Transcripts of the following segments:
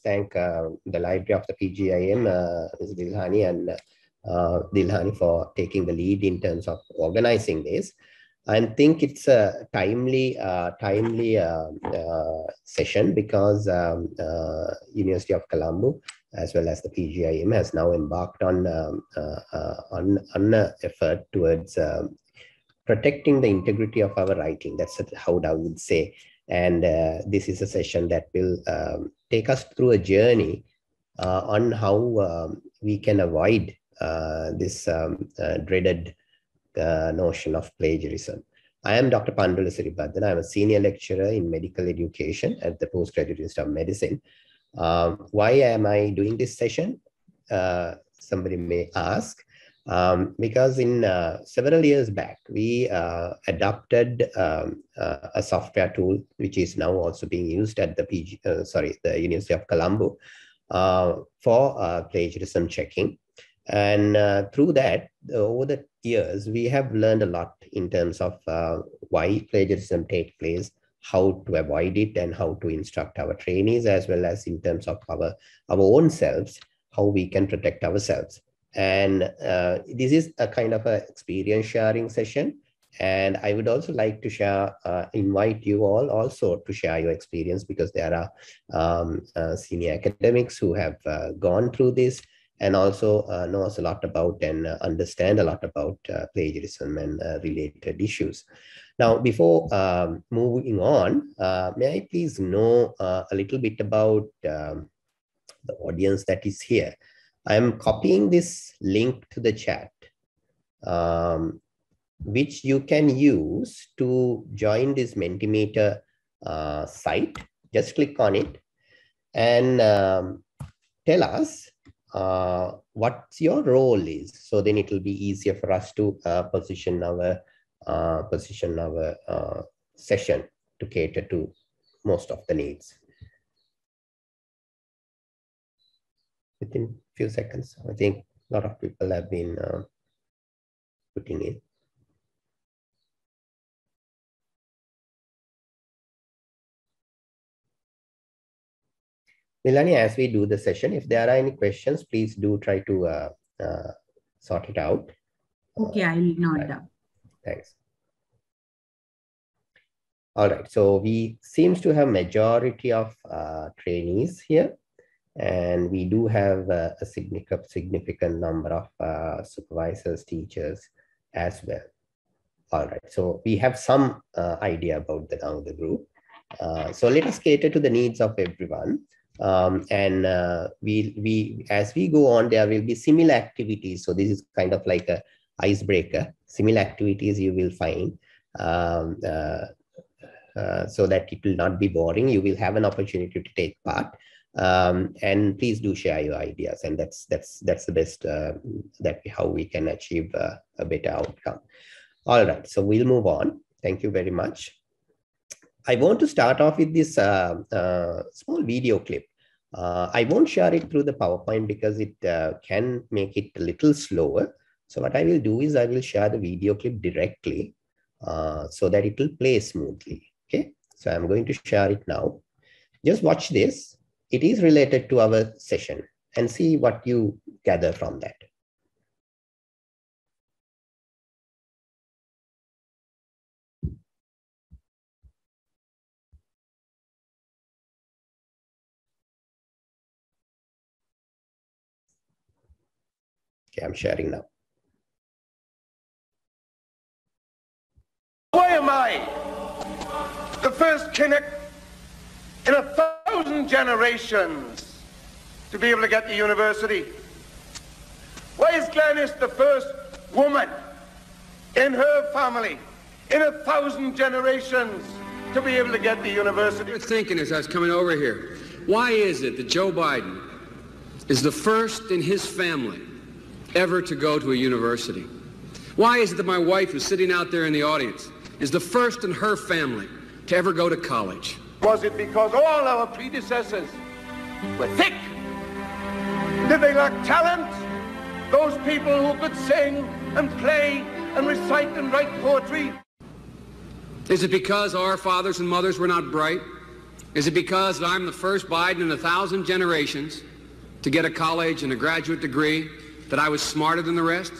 thank the library of the PGIM, Ms. Dilhani and Dilhani for taking the lead in terms of organizing this. I think it's a timely session because University of Colombo as well as the PGIM has now embarked on an effort towards protecting the integrity of our writing. That's how I would say. And this is a session that will take us through a journey on how we can avoid this dreaded notion of plagiarism. I am Dr. Pandula Siribaddana. I'm a senior lecturer in medical education at the Postgraduate Institute of Medicine. Why am I doing this session? Somebody may ask. Because in several years back, we adopted a software tool, which is now also being used at the the University of Colombo for plagiarism checking. And through that, over the years, we have learned a lot in terms of why plagiarism takes place, how to avoid it, and how to instruct our trainees, as well as in terms of our own selves, how we can protect ourselves. And this is a kind of a experience sharing session. And I would also like to share, invite you all also to share your experience, because there are senior academics who have gone through this and also knows a lot about and understand a lot about plagiarism and related issues. Now, before moving on, may I please know a little bit about the audience that is here? I am copying this link to the chat, which you can use to join this Mentimeter site. Just click on it and tell us what your role is. So then it will be easier for us to position our session to cater to most of the needs. Within a few seconds, I think a lot of people have been putting in. Milani, as we do the session, if there are any questions, please do try to sort it out. Okay, I will note down. Thanks. All right, so we seems to have majority of trainees here. And we do have a significant number of supervisors, teachers as well. All right, so we have some idea about the group. So let us cater to the needs of everyone. And as we go on, there will be similar activities. So this is kind of like a icebreaker. Similar activities you will find so that it will not be boring. You will have an opportunity to take part. And please do share your ideas, and that's the best how we can achieve a better outcome. All right, so we'll move on. Thank you very much. I want to start off with this small video clip. I won't share it through the PowerPoint because it can make it a little slower. So what I will do is I will share the video clip directly so that it will play smoothly. Okay, so I'm going to share it now. Just watch this. It is related to our session, and see what you gather from that. Okay, I'm sharing now. Why am I the first Kinnick in 1,000 generations to be able to get to university? Why is Glenys the first woman in her family in 1,000 generations to be able to get to university? I was thinking as I was coming over here, why is it that Joe Biden is the first in his family ever to go to a university? Why is it that my wife, who's sitting out there in the audience, is the first in her family to ever go to college? Was it because all our predecessors were thick? Did they lack talent? Those people who could sing and play and recite and write poetry? Is it because our fathers and mothers were not bright? Is it because I'm the first Biden in 1,000 generations to get a college and a graduate degree that I was smarter than the rest?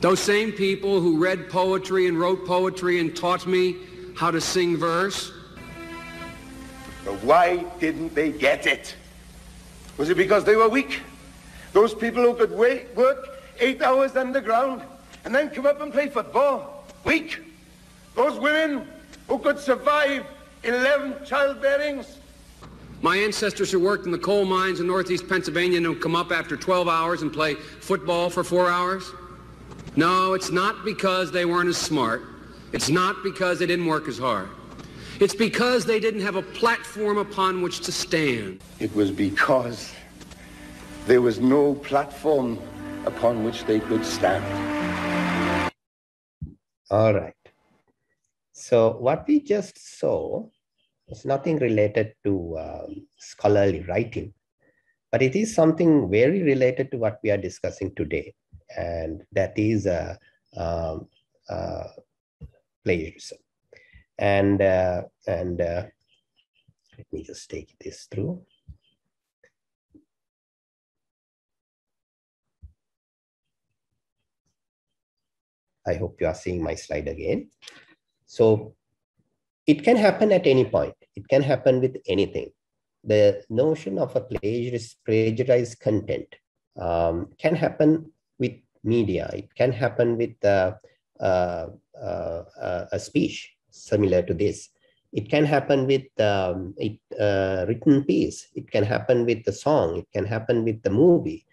Those same people who read poetry and wrote poetry and taught me how to sing verse? But why didn't they get it? Was it because they were weak? Those people who could work 8 hours underground and then come up and play football? Weak? Those women who could survive 11 childbearings? My ancestors who worked in the coal mines in northeast Pennsylvania and who come up after 12 hours and play football for 4 hours? No, it's not because they weren't as smart. It's not because they didn't work as hard. It's because they didn't have a platform upon which to stand. It was because there was no platform upon which they could stand. All right. So what we just saw is nothing related to scholarly writing, but it is something very related to what we are discussing today, and that is plagiarism. And let me just take this through. I hope you are seeing my slide again. So it can happen at any point. It can happen with anything. The notion of a plagiarized content can happen with media. It can happen with a speech similar to this. It can happen with written piece. It can happen with the song. It can happen with the movie.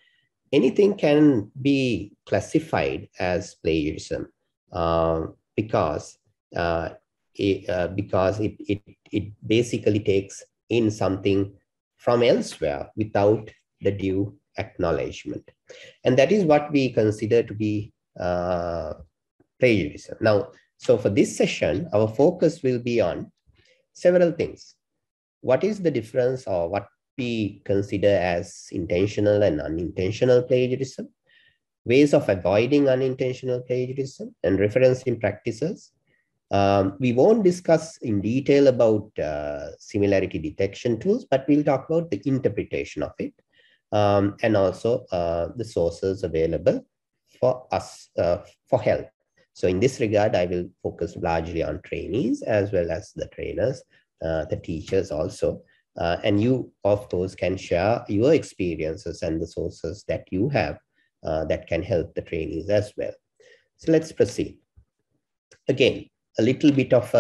Anything can be classified as plagiarism because it basically takes in something from elsewhere without the due acknowledgement. And that is what we consider to be plagiarism. Now, so for this session, our focus will be on several things. What is the difference, or what we consider as intentional and unintentional plagiarism, ways of avoiding unintentional plagiarism, and referencing practices. We won't discuss in detail about similarity detection tools, but we'll talk about the interpretation of it, and also the sources available for us for help. So in this regard, I will focus largely on trainees as well as the trainers, the teachers also. And you, of course, can share your experiences and the sources that you have that can help the trainees as well. So let's proceed. Again, a little bit of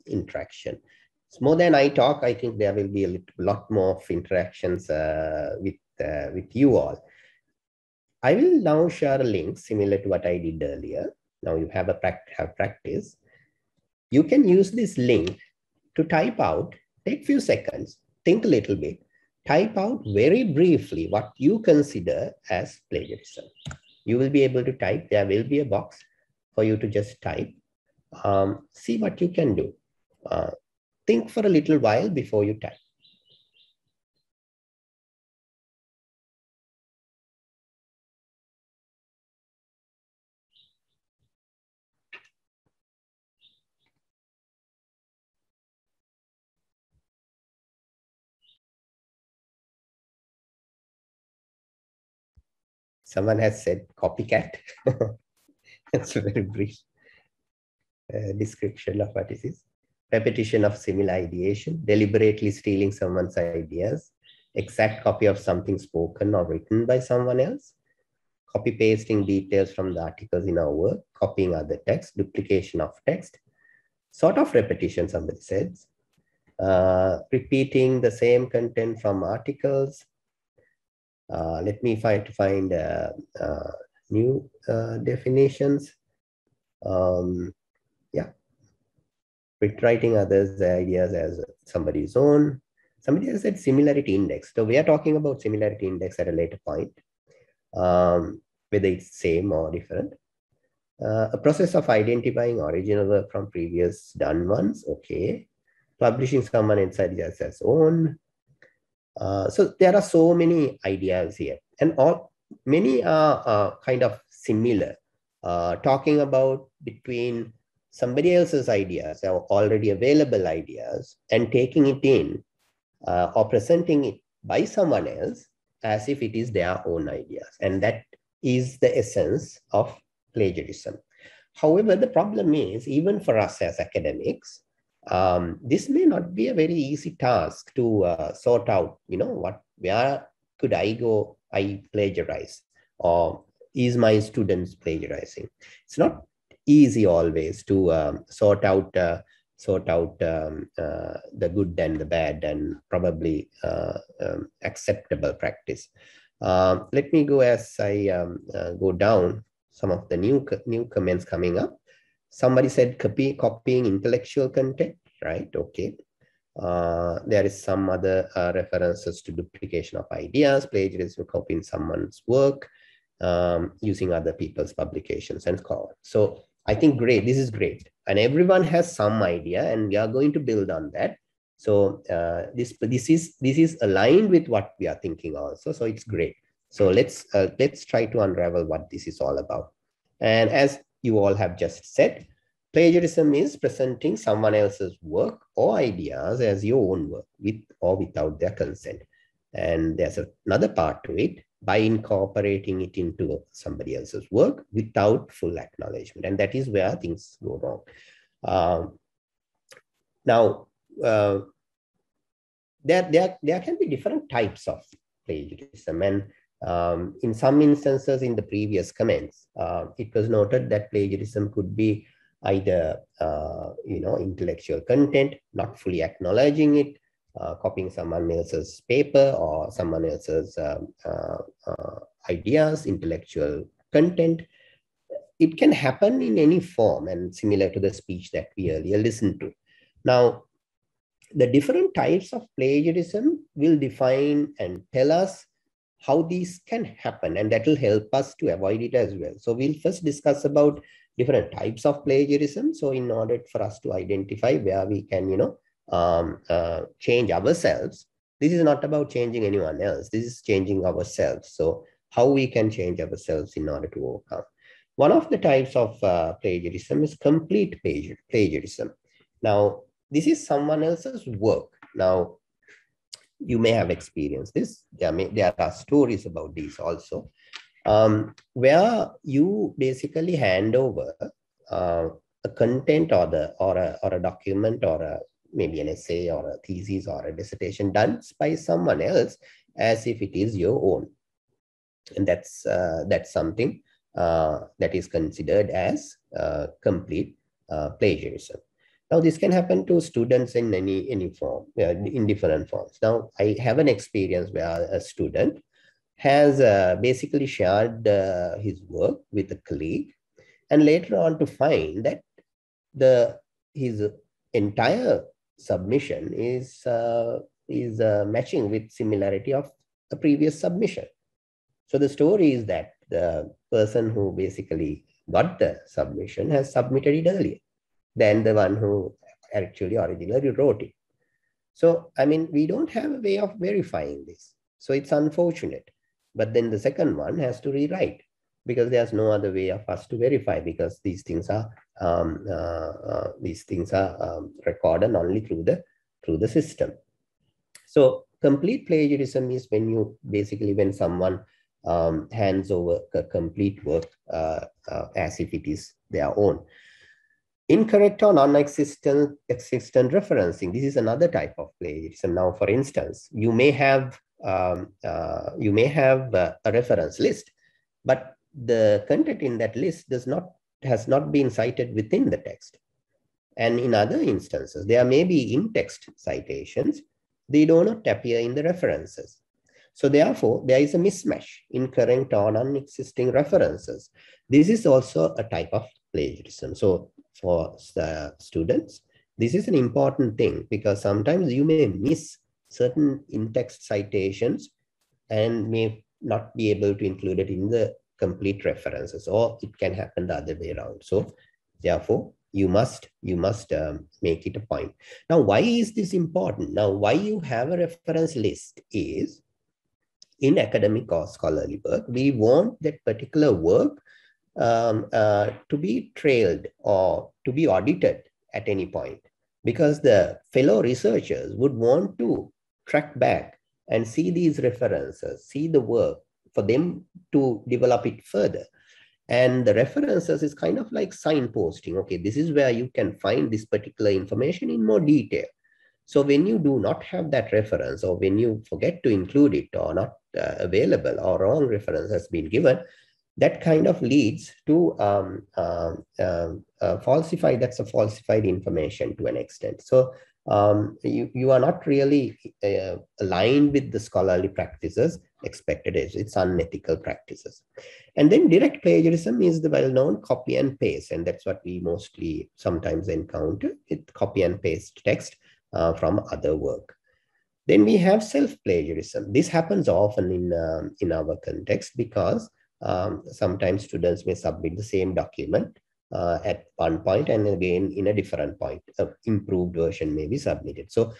interaction. It's more than I talk. I think there will be a lot more of interactions with you all. I will now share a link similar to what I did earlier. Now you have practice. You can use this link to type out, take a few seconds, think a little bit, type out very briefly what you consider as plagiarism. You will be able to type. There will be a box for you to just type. See what you can do. Think for a little while before you type. Someone has said copycat. That's a very brief description of what it is. Repetition of similar ideation, deliberately stealing someone's ideas, exact copy of something spoken or written by someone else, copy pasting details from the articles in our work, copying other text, duplication of text, sort of repetition, somebody says, repeating the same content from articles. Let me try to find new definitions. Yeah, rewriting others' ideas as somebody's own. Somebody has said similarity index. So we are talking about similarity index at a later point, whether it's same or different. A process of identifying original work from previous done ones. Okay. Publishing someone inside as own. So there are so many ideas here, and many are kind of similar, talking about between somebody else's ideas or already available ideas and taking it in or presenting it by someone else as if it is their own ideas. And that is the essence of plagiarism. However, the problem is, even for us as academics, this may not be a very easy task to sort out, where could I go, I plagiarize, or is my students plagiarizing? It's not easy always to sort out the good and the bad and probably acceptable practice. Let me go as I go down some of the new comments coming up. Somebody said copying intellectual content, right? Okay. There is some other references to duplication of ideas, plagiarism, copying someone's work, using other people's publications and so on. So I think great, this is great. And everyone has some idea and we are going to build on that. So this is aligned with what we are thinking also. So it's great. So let's try to unravel what this is all about. And as you all have just said, plagiarism is presenting someone else's work or ideas as your own work with or without their consent. And there's another part to it, by incorporating it into somebody else's work without full acknowledgement. And that is where things go wrong. Now, there can be different types of plagiarism. And in some instances in the previous comments, it was noted that plagiarism could be either, intellectual content, not fully acknowledging it, copying someone else's paper or someone else's ideas, intellectual content. It can happen in any form and similar to the speech that we earlier listened to. Now, the different types of plagiarism will define and tell us how these can happen, and that will help us to avoid it as well. So we'll first discuss about different types of plagiarism. So in order for us to identify where we can, change ourselves, this is not about changing anyone else. This is changing ourselves. So how we can change ourselves in order to overcome. One of the types of plagiarism is complete plagiarism. Now, this is someone else's work. Now, you may have experienced this. There are stories about these also, where you basically hand over a content or a document or maybe an essay or a thesis or a dissertation done by someone else as if it is your own. And that's something that is considered as complete plagiarism. Now, this can happen to students in any form, in different forms. Now, I have an experience where a student has basically shared his work with a colleague, and later on to find that his entire submission is matching with similarity of a previous submission. So the story is that the person who basically got the submission has submitted it earlier than the one who actually originally wrote it. So, I mean, we don't have a way of verifying this. So it's unfortunate. But then the second one has to rewrite because there's no other way of us to verify, because these things are recorded only through the system. So complete plagiarism is when someone hands over a complete work as if it is their own. Incorrect or non-existent referencing. This is another type of plagiarism. Now, for instance, you may have a reference list, but the content in that list has not been cited within the text. And in other instances, there may be in-text citations. They do not appear in the references. So therefore, there is a mismatch, incorrect or non-existing references. This is also a type of plagiarism. So for the students, this is an important thing, because sometimes you may miss certain in-text citations and may not be able to include it in the complete references, or it can happen the other way around. So therefore, you must make it a point. Now, why is this important? Now, why you have a reference list is, in academic or scholarly work, we want that particular work to be trailed or to be audited at any point, because the fellow researchers would want to track back and see these references, see the work for them to develop it further. And the references is kind of like signposting. Okay, this is where you can find this particular information in more detail. So when you do not have that reference, or when you forget to include it, or not available, or wrong reference has been given, that kind of leads to that's a falsified information to an extent. So you are not really aligned with the scholarly practices expected. It's unethical practices. And then direct plagiarism is the well-known copy and paste, and that's what we mostly sometimes encounter with copy and paste text from other work. Then we have self-plagiarism. This happens often in our context, because sometimes students may submit the same document at one point, and again in a different point, an improved version may be submitted. So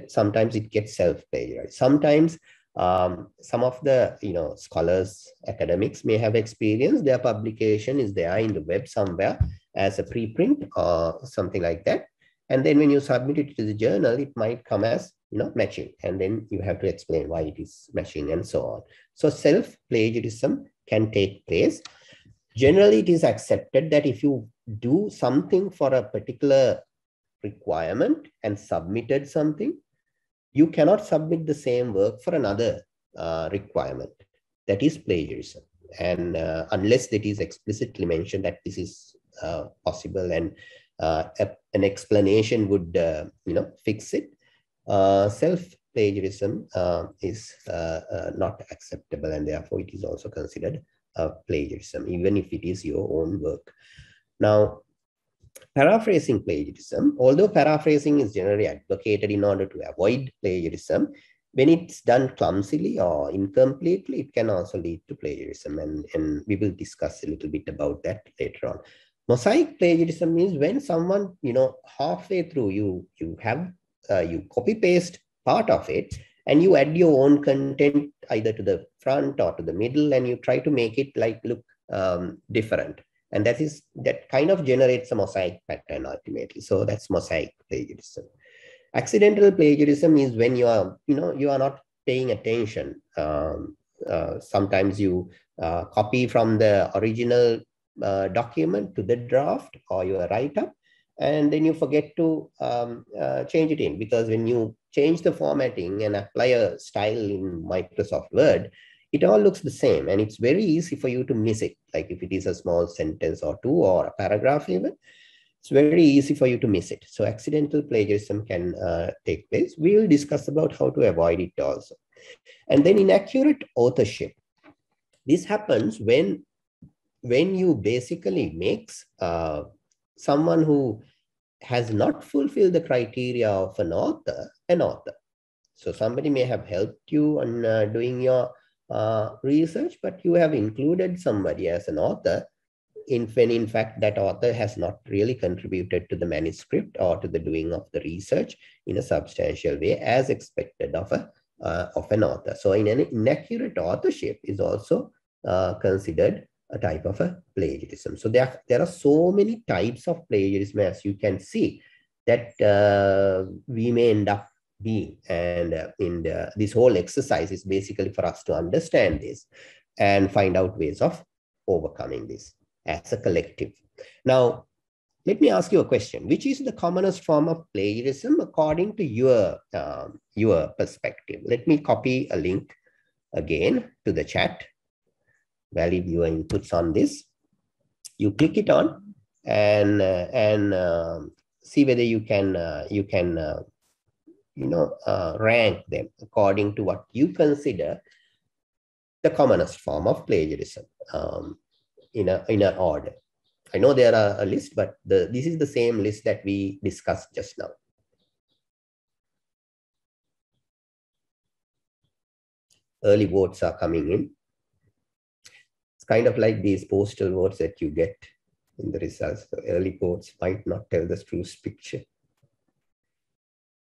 sometimes it gets self-plagiarized. Sometimes some of the scholars, academics may have experienced their publication is there in the web somewhere as a preprint or something like that. And then when you submit it to the journal, it might come as matching, and then you have to explain why it is matching and so on. So self-plagiarism can take place. Generally, it is accepted that if you do something for a particular requirement and submitted something, you cannot submit the same work for another requirement. That is plagiarism. And unless it is explicitly mentioned that this is possible, and an explanation would fix it, self-plagiarism is not acceptable, and therefore it is also considered plagiarism, even if it is your own work. Now, paraphrasing plagiarism, although paraphrasing is generally advocated in order to avoid plagiarism, when it's done clumsily or incompletely, it can also lead to plagiarism, and we will discuss a little bit about that later on. Mosaic plagiarism is when someone, halfway through you copy paste part of it, and you add your own content either to the front or to the middle, and you try to make it look different. And that kind of generates a mosaic pattern ultimately. So that's mosaic plagiarism. Accidental plagiarism is when you are not paying attention. Sometimes you copy from the original document to the draft or your write-up, and then you forget to change it in, because when you change the formatting and apply a style in Microsoft Word, it all looks the same, and it's very easy for you to miss it. Like if it is a small sentence or two or a paragraph even, it's very easy for you to miss it. So accidental plagiarism can take place. We will discuss about how to avoid it also. And then inaccurate authorship. This happens when you basically mix someone who has not fulfilled the criteria of an author. So somebody may have helped you on doing your research, but you have included somebody as an author when in fact that author has not really contributed to the manuscript or to the doing of the research in a substantial way as expected of an author. So an inaccurate authorship is also considered a type of a plagiarism. So there are so many types of plagiarism, as you can see, that we may end up being. And this whole exercise is basically for us to understand this and find out ways of overcoming this as a collective. Now, let me ask you a question. Which is the commonest form of plagiarism according to your perspective? Let me copy a link again to the chat. Valid your inputs on this. You click it on and see whether you can rank them according to what you consider the commonest form of plagiarism in an order. I know there are a list, but this is the same list that we discussed just now. Early votes are coming in. It's kind of like these postal votes that you get in the results. So early votes might not tell the true picture.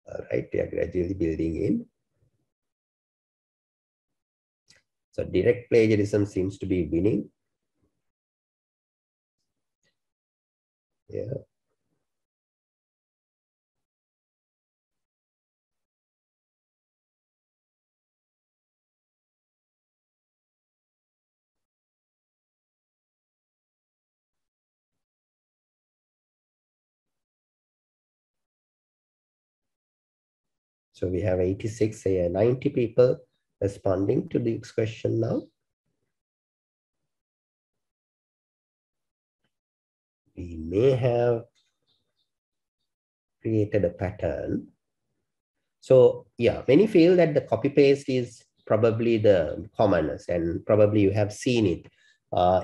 All right, they are gradually building in. So direct plagiarism seems to be winning. Yeah. So we have 86, 90 people responding to this question now. We may have created a pattern. So yeah, many feel that the copy paste is probably the commonest, and probably you have seen it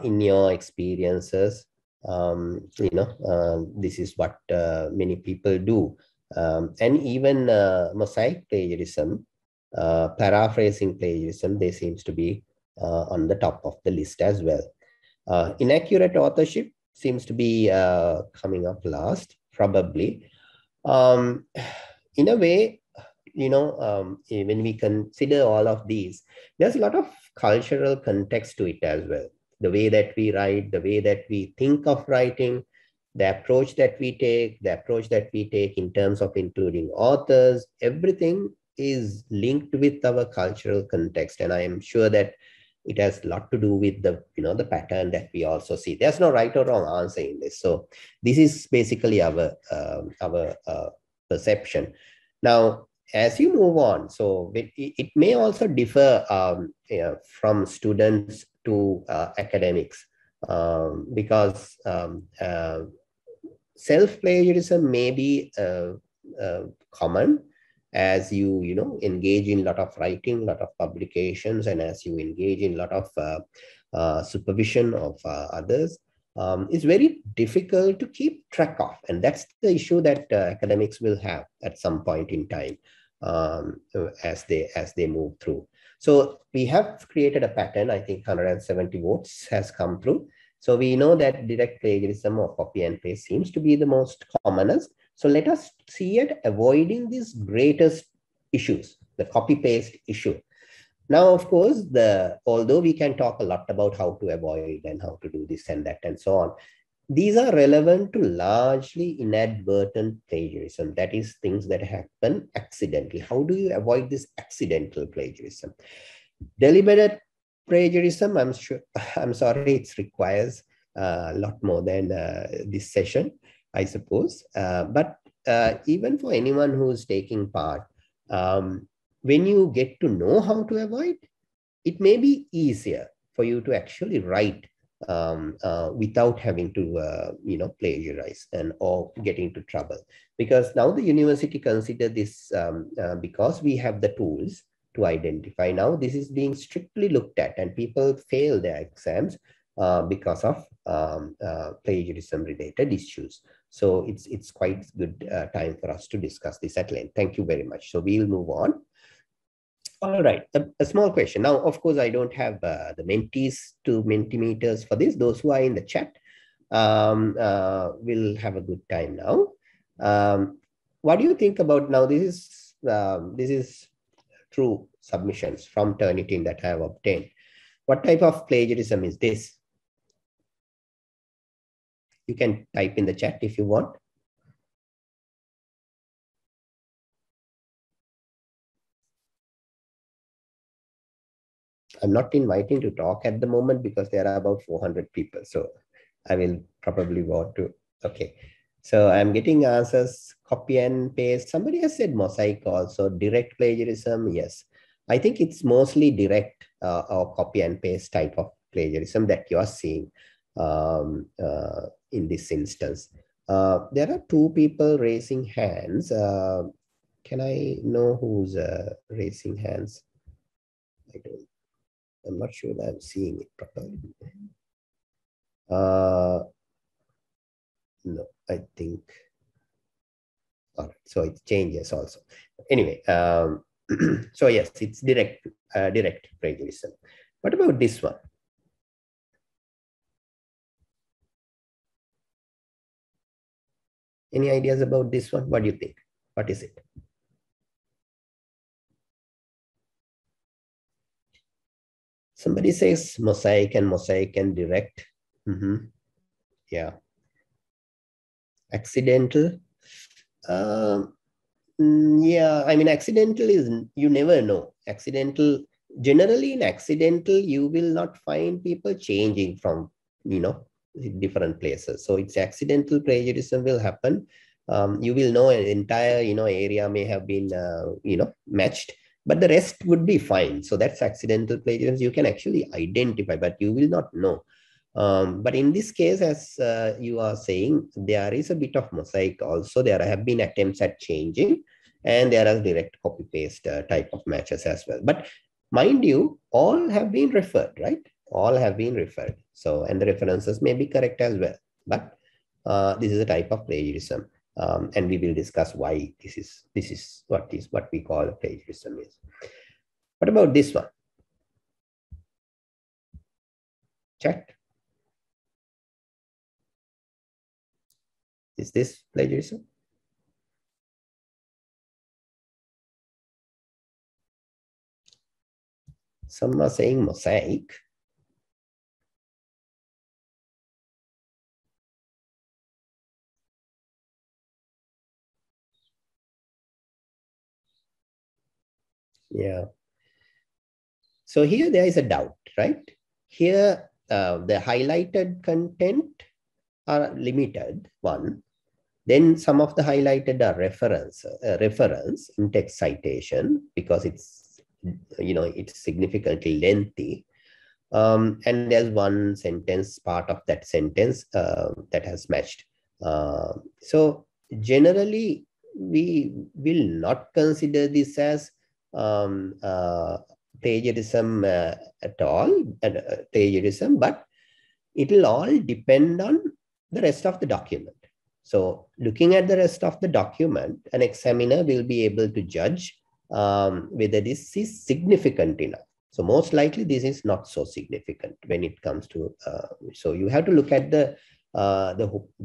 in your experiences. This is what many people do. And even mosaic plagiarism, paraphrasing plagiarism, they seems to be on the top of the list as well. Inaccurate authorship seems to be coming up last, probably. In a way, when we consider all of these, there's a lot of cultural context to it as well. The way that we write, the way that we think of writing, the approach that we take, in terms of including authors, everything is linked with our cultural context. And I am sure that it has a lot to do with the pattern that we also see. There's no right or wrong answer in this. So this is basically our perception. Now, as you move on, so it may also differ from students to academics, because self-plagiarism may be common as you engage in a lot of writing, a lot of publications, and as you engage in a lot of supervision of others. It's very difficult to keep track of, and that's the issue that academics will have at some point in time as they move through. So we have created a pattern. I think 170 votes has come through. So we know that direct plagiarism or copy and paste seems to be the most commonest. So let us see it avoiding these greatest issues, the copy paste issue. Now, of course, although we can talk a lot about how to avoid and how to do this and that and so on, these are relevant to largely inadvertent plagiarism. That is, things that happen accidentally. How do you avoid this accidental plagiarism? Deliberate plagiarism, I'm sorry, it requires a lot more than this session, I suppose. But even for anyone who's taking part, when you get to know how to avoid, it may be easier for you to actually write without having to, plagiarize or get into trouble. Because now the university consider this, because we have the tools to identify. Now this is being strictly looked at, and people fail their exams because of plagiarism related issues. So it's quite good time for us to discuss this at length. Thank you very much. So we'll move on. All right, a small question. Now, of course, I don't have the mentees to mentimeters for this. Those who are in the chat will have a good time now. What do you think about now? This is true submissions from Turnitin that I have obtained. What type of plagiarism is this? You can type in the chat if you want. I'm not inviting to talk at the moment because there are about 400 people. So I will probably want to, okay. So I'm getting answers, copy and paste. Somebody has said mosaic also, direct plagiarism. Yes, I think it's mostly direct or copy and paste type of plagiarism that you are seeing in this instance. There are two people raising hands. Can I know who's raising hands? I'm not sure that I'm seeing it properly. No, I think. All right, so it changes also. Anyway, so yes, it's direct plagiarism. What about this one? Any ideas about this one? What do you think? What is it? Somebody says mosaic and direct. Yeah. Accidental. Yeah, I mean, accidental is, you never know. Accidental, generally in accidental, you will not find people changing from, different places. So it's accidental plagiarism will happen. You will know an entire, area may have been, matched, but the rest would be fine. So that's accidental plagiarism. You can actually identify, but you will not know. But in this case, as you are saying, there is a bit of mosaic also. There have been attempts at changing, and there are direct copy-paste type of matches as well. But mind you, all have been referred, right? All have been referred. So, and the references may be correct as well. But this is a type of plagiarism. And we will discuss why this is what we call plagiarism is. What about this one? Chat. Is this plagiarism? Some are saying mosaic. Yeah. So here there is a doubt, right? Here the highlighted content are limited, one. Then some of the highlighted are reference in text citation because it's, it's significantly lengthy. And there's one sentence, part of that sentence that has matched. So generally, we will not consider this as plagiarism at all, plagiarism, but it will all depend on the rest of the document. So looking at the rest of the document, an examiner will be able to judge whether this is significant enough. So most likely this is not so significant when it comes to, so you have to look at the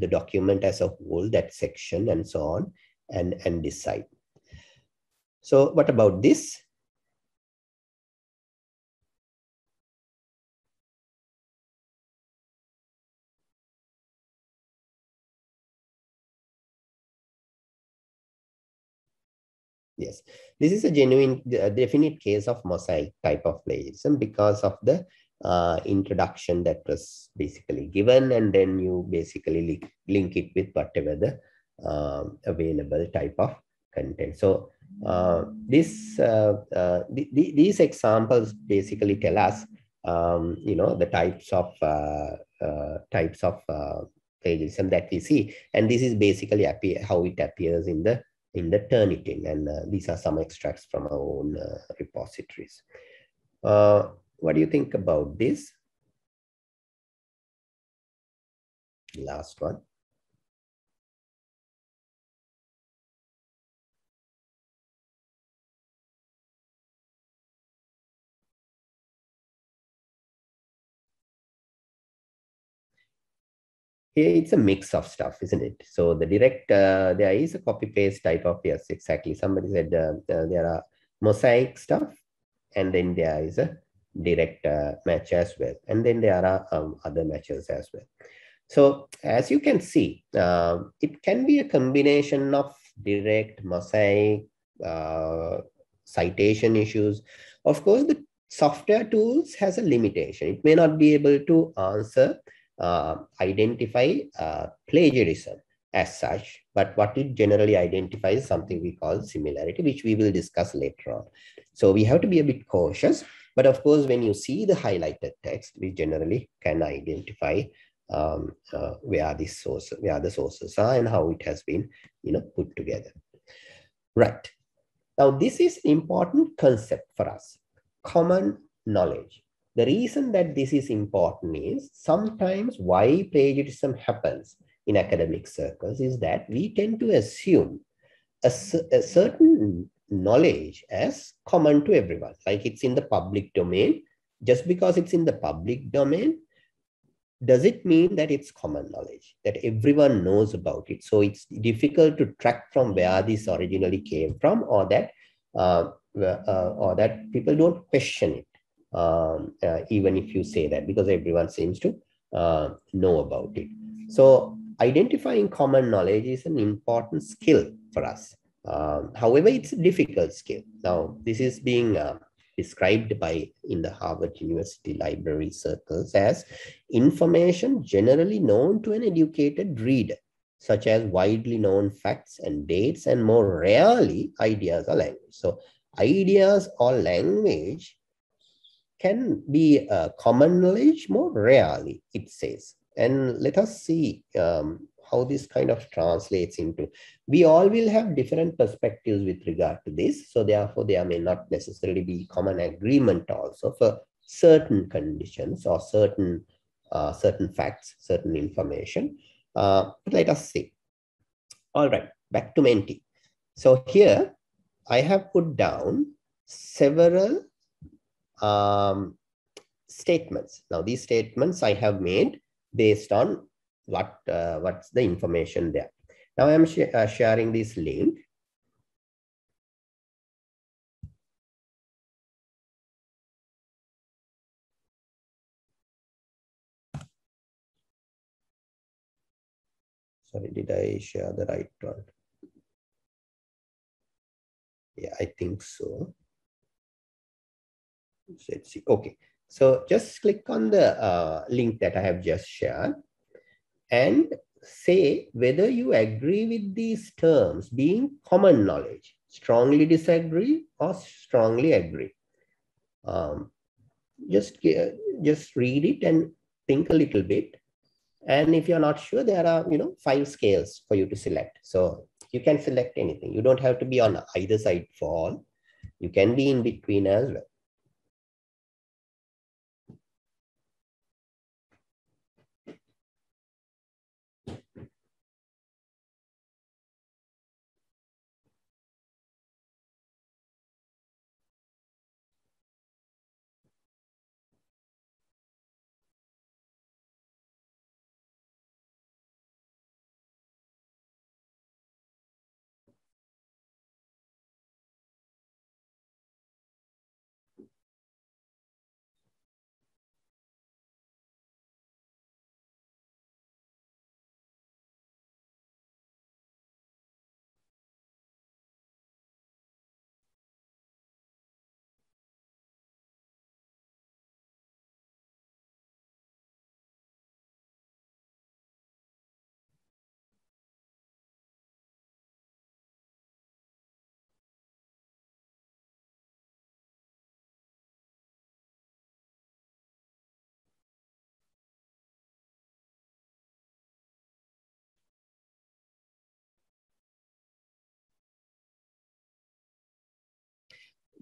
document as a whole, that section and so on, and decide. So what about this? Yes, this is a genuine, definite case of mosaic type of plagiarism because of the introduction that was basically given, and then you basically link it with whatever the available type of content. So these examples basically tell us, the types of plagiarism that we see, and this is basically how it appears in the Turnitin, and these are some extracts from our own repositories. What do you think about this? Last one. Here it's a mix of stuff, isn't it? So the direct, there is a copy-paste type of, yes, exactly. Somebody said there are mosaic stuff, and then there is a direct match as well. And then there are other matches as well. So as you can see, it can be a combination of direct, mosaic, citation issues. Of course, the software tools has a limitation. It may not be able to answer, identify plagiarism as such, but what it generally identifies is something we call similarity, which we will discuss later on. So we have to be a bit cautious, but of course, when you see the highlighted text, we generally can identify where the sources are and how it has been, put together. Right. Now, this is an important concept for us, common knowledge. The reason that this is important is sometimes why plagiarism happens in academic circles is that we tend to assume a certain knowledge as common to everyone, like it's in the public domain. Just because it's in the public domain, does it mean that it's common knowledge, that everyone knows about it? So it's difficult to track from where this originally came from, or that people don't question it. Even if you say that, because everyone seems to know about it. So identifying common knowledge is an important skill for us. However, it's a difficult skill. Now, this is being described in the Harvard University library circles as information generally known to an educated reader, such as widely known facts and dates, and more rarely ideas or language. So ideas or language can be common knowledge more rarely, it says. And let us see how this kind of translates into. We all will have different perspectives with regard to this. So therefore, there may not necessarily be common agreement also for certain conditions or certain facts, certain information. But let us see. All right, back to Menti. So here I have put down several statements. Now these statements I have made based on what's the information there. Now I'm sharing this link. Sorry, did I share the right one? Yeah, I think so. Let's see. Okay, so just click on the link that I have just shared and say whether you agree with these terms being common knowledge, strongly disagree, or strongly agree. Just read it and think a little bit. And if you're not sure, there are 5 scales for you to select. So you can select anything. You don't have to be on either side for all. You can be in between as well.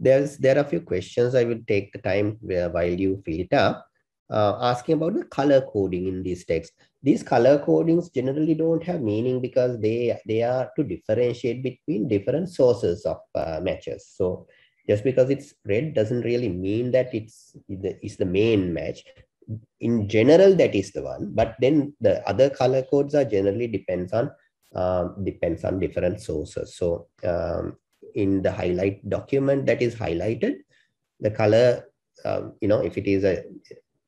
There are a few questions. I will take the time while you fill it up, asking about the color coding in these texts. These color codings generally don't have meaning because they are to differentiate between different sources of matches. So just because it's red doesn't really mean that it's the main match. In general, that is the one, but then the other color codes are generally depends on different sources. So in the highlight document that is highlighted, the color, if it is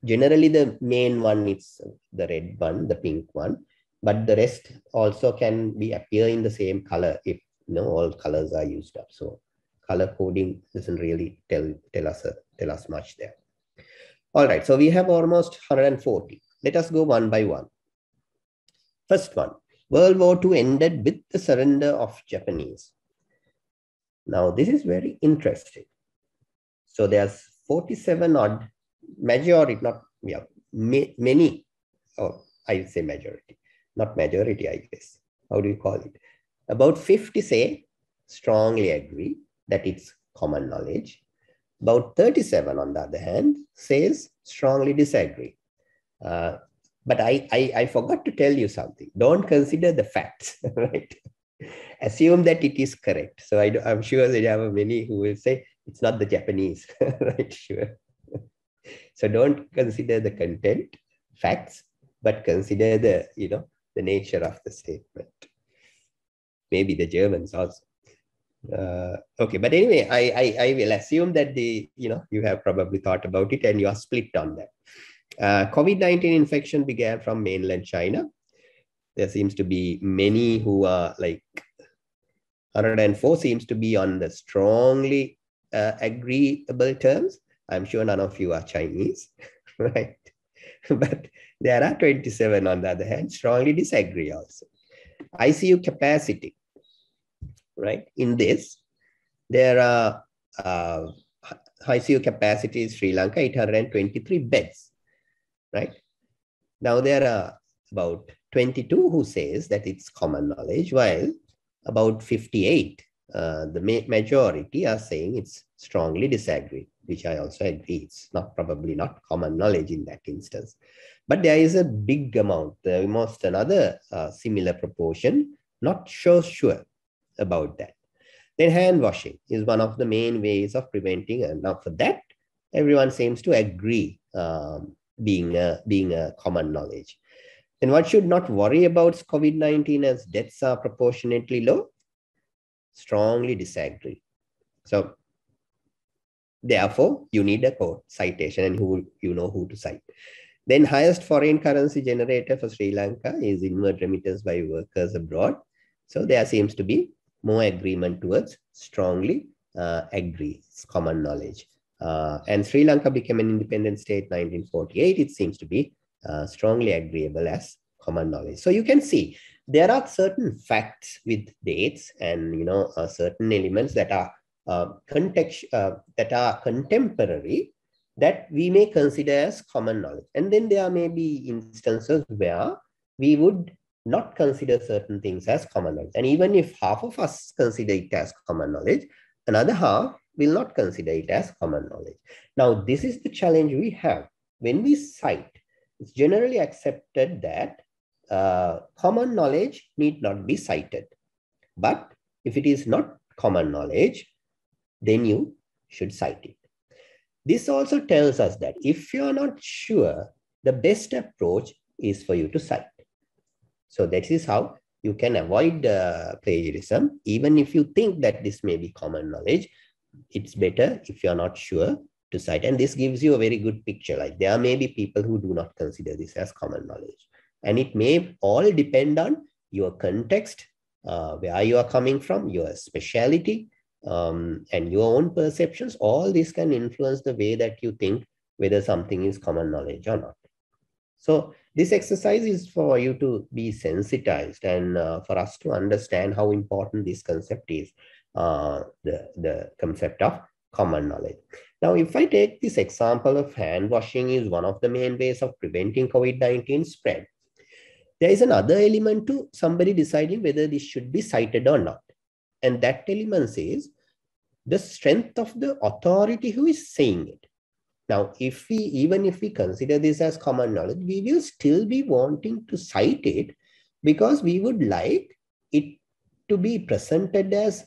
generally the main one, it's the red one, the pink one, but the rest also can appear in the same color if all colors are used up. So color coding doesn't really tell us much there. All right, so we have almost 140. Let us go one by one. First one, World War II ended with the surrender of Japanese. Now, this is very interesting. So there's 47 odd, majority, many, or I would say majority, not majority, I guess. How do you call it? About 50 say strongly agree that it's common knowledge. About 37, on the other hand, says strongly disagree. But I forgot to tell you something. Don't consider the facts, right? Assume that it is correct. So I'm sure there are many who will say it's not the Japanese, right? Sure. So don't consider the content, facts, but consider the nature of the statement. Maybe the Germans also. Okay, but anyway, I will assume that you have probably thought about it and you are split on that. COVID-19 infection began from mainland China. There seems to be many who are like 104 seems to be on the strongly agreeable terms. I'm sure none of you are Chinese, right? But there are 27 on the other hand, strongly disagree also. ICU capacity, right? In this, there are ICU capacity in Sri Lanka, 823 beds, right? Now there are about 22 who says that it's common knowledge, while about 58, the majority are saying it's strongly disagree, which I also agree. It's probably not common knowledge in that instance. But there is a big amount, almost another similar proportion, not so sure about that. Then hand washing is one of the main ways of preventing. And now for that, everyone seems to agree being a common knowledge. Then one should not worry about COVID-19 as deaths are proportionately low. Strongly disagree. So therefore, you need a quote citation and you know who to cite. Then highest foreign currency generator for Sri Lanka is inward remittance by workers abroad. So there seems to be more agreement towards strongly agree. It's common knowledge. And Sri Lanka became an independent state in 1948. It seems to be strongly agreeable as common knowledge. So you can see there are certain facts with dates and certain elements that are contemporary that we may consider as common knowledge. And then there may be instances where we would not consider certain things as common knowledge. And even if half of us consider it as common knowledge, another half will not consider it as common knowledge. Now, this is the challenge we have. When we cite, it's generally accepted that common knowledge need not be cited. But if it is not common knowledge, then you should cite it. This also tells us that if you're not sure, the best approach is for you to cite. So that is how you can avoid plagiarism. Even if you think that this may be common knowledge, it's better if you're not sure to cite. And this gives you a very good picture. Like there may be people who do not consider this as common knowledge. And it may all depend on your context, where you are coming from, your speciality, and your own perceptions. All this can influence the way that you think whether something is common knowledge or not. So this exercise is for you to be sensitized and for us to understand how important this concept is, the concept of common knowledge. Now, if I take this example of hand washing is one of the main ways of preventing COVID-19 spread, there is another element to somebody deciding whether this should be cited or not. And that element is the strength of the authority who is saying it. Now, even if we consider this as common knowledge, we will still be wanting to cite it because we would like it to be presented as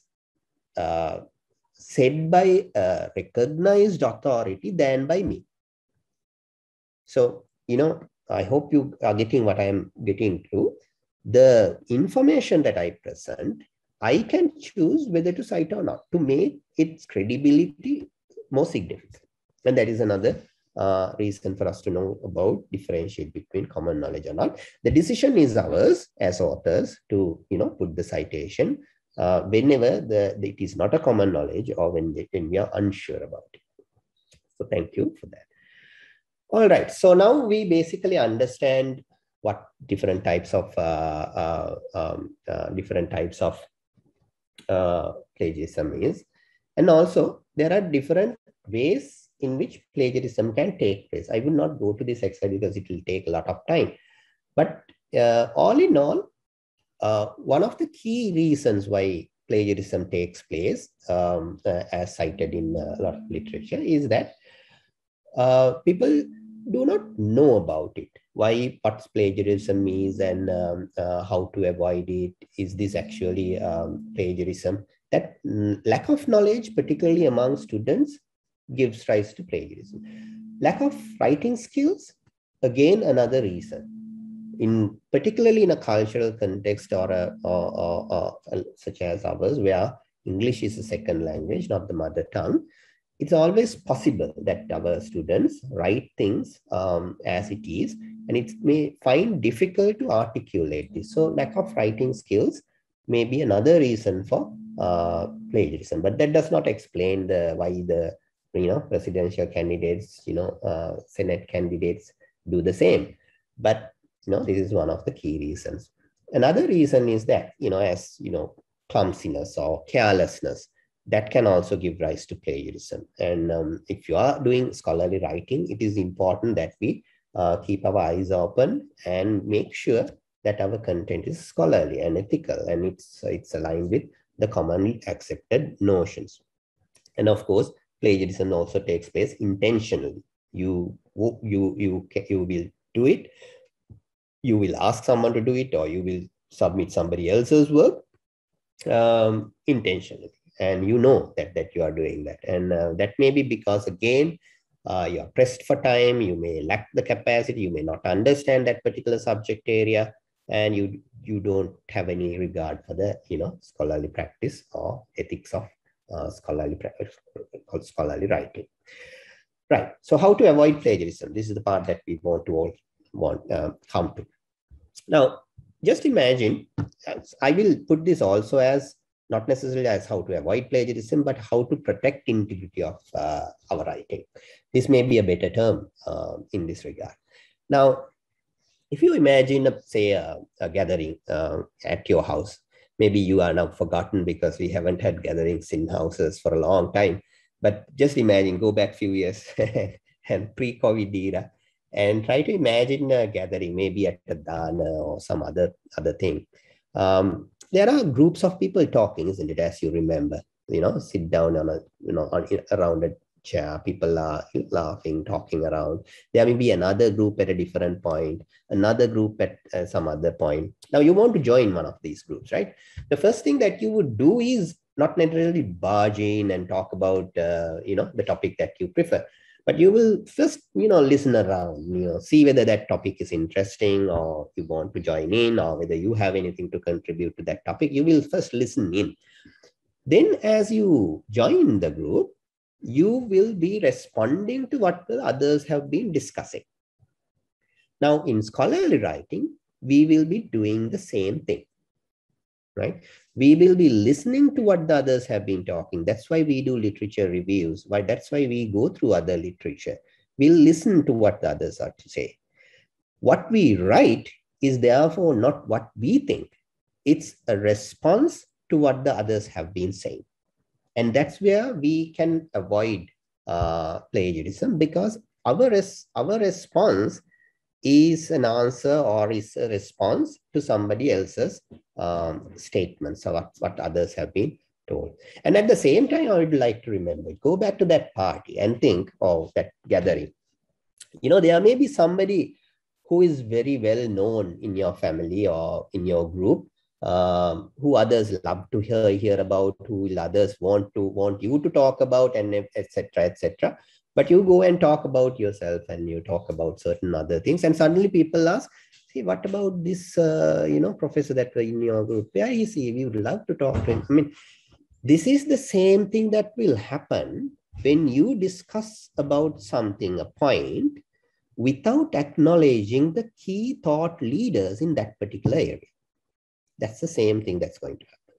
said by a recognized authority than by me. So, I hope you are getting what I am getting to. The information that I present, I can choose whether to cite or not to make its credibility more significant. And that is another reason for us to know about differentiate between common knowledge or not. The decision is ours as authors to put the citation whenever it is not a common knowledge or when we are unsure about it. So thank you for that. All right. So now we basically understand what different types of plagiarism is, and also there are different ways in which plagiarism can take place. I will not go to this exercise because it will take a lot of time. But all in all, one of the key reasons why plagiarism takes place, as cited in a lot of literature, is that people do not know about it. What plagiarism is and how to avoid it. Is this actually plagiarism? That lack of knowledge, particularly among students, gives rise to plagiarism. Lack of writing skills, again, another reason. Particularly in a cultural context or such as ours, where English is a second language, not the mother tongue, it's always possible that our students write things as it is and it may find difficult to articulate this. So lack of writing skills may be another reason for plagiarism, but that does not explain why the presidential candidates, Senate candidates do the same. But this is one of the key reasons. Another reason is that as clumsiness or carelessness, that can also give rise to plagiarism. And if you are doing scholarly writing, it is important that we keep our eyes open and make sure that our content is scholarly and ethical, and it's aligned with the commonly accepted notions. And of course, plagiarism also takes place intentionally. You will do it. You will ask someone to do it, or you will submit somebody else's work intentionally, and you know that you are doing that. And that may be because, again, you are pressed for time, you may lack the capacity, you may not understand that particular subject area, and you don't have any regard for the scholarly practice or ethics of scholarly writing. Right. So how to avoid plagiarism? This is the part that we want to come to. Now, just imagine, I will put this also as not necessarily as how to avoid plagiarism, but how to protect integrity of our writing. This may be a better term in this regard. Now, if you imagine, say, a gathering at your house, maybe you are now forgotten because we haven't had gatherings in houses for a long time. But just imagine, go back a few years and pre-COVID era, and try to imagine a gathering, maybe at a dana or some other thing. There are groups of people talking, isn't it? As you remember, sit down on around a chair, people are laughing, talking around. There may be another group at a different point, another group at some other point. Now you want to join one of these groups, right? The first thing that you would do is not necessarily barge in and talk about, the topic that you prefer, but you will first, listen around, see whether that topic is interesting, or you want to join in, or whether you have anything to contribute to that topic. You will first listen in. Then as you join the group, you will be responding to what the others have been discussing. Now, in scholarly writing, we will be doing the same thing, right? We will be listening to what the others have been talking. That's why we do literature reviews. That's why we go through other literature. We'll listen to what the others are to say. What we write is therefore not what we think. It's a response to what the others have been saying. And that's where we can avoid plagiarism, because our response is an answer or is a response to somebody else's statements or what others have been told. And at the same time, I would like to remember, go back to that party and think of that gathering. There may be somebody who is very well known in your family or in your group, who others love to hear about, who others want you to talk about, and etc., etc. But you go and talk about yourself, and you talk about certain other things, and suddenly people ask, "See, what about this, professor that were in your group? Where is he? We would love to talk to him." I mean, this is the same thing that will happen when you discuss about something, a point, without acknowledging the key thought leaders in that particular area. That's the same thing that's going to happen.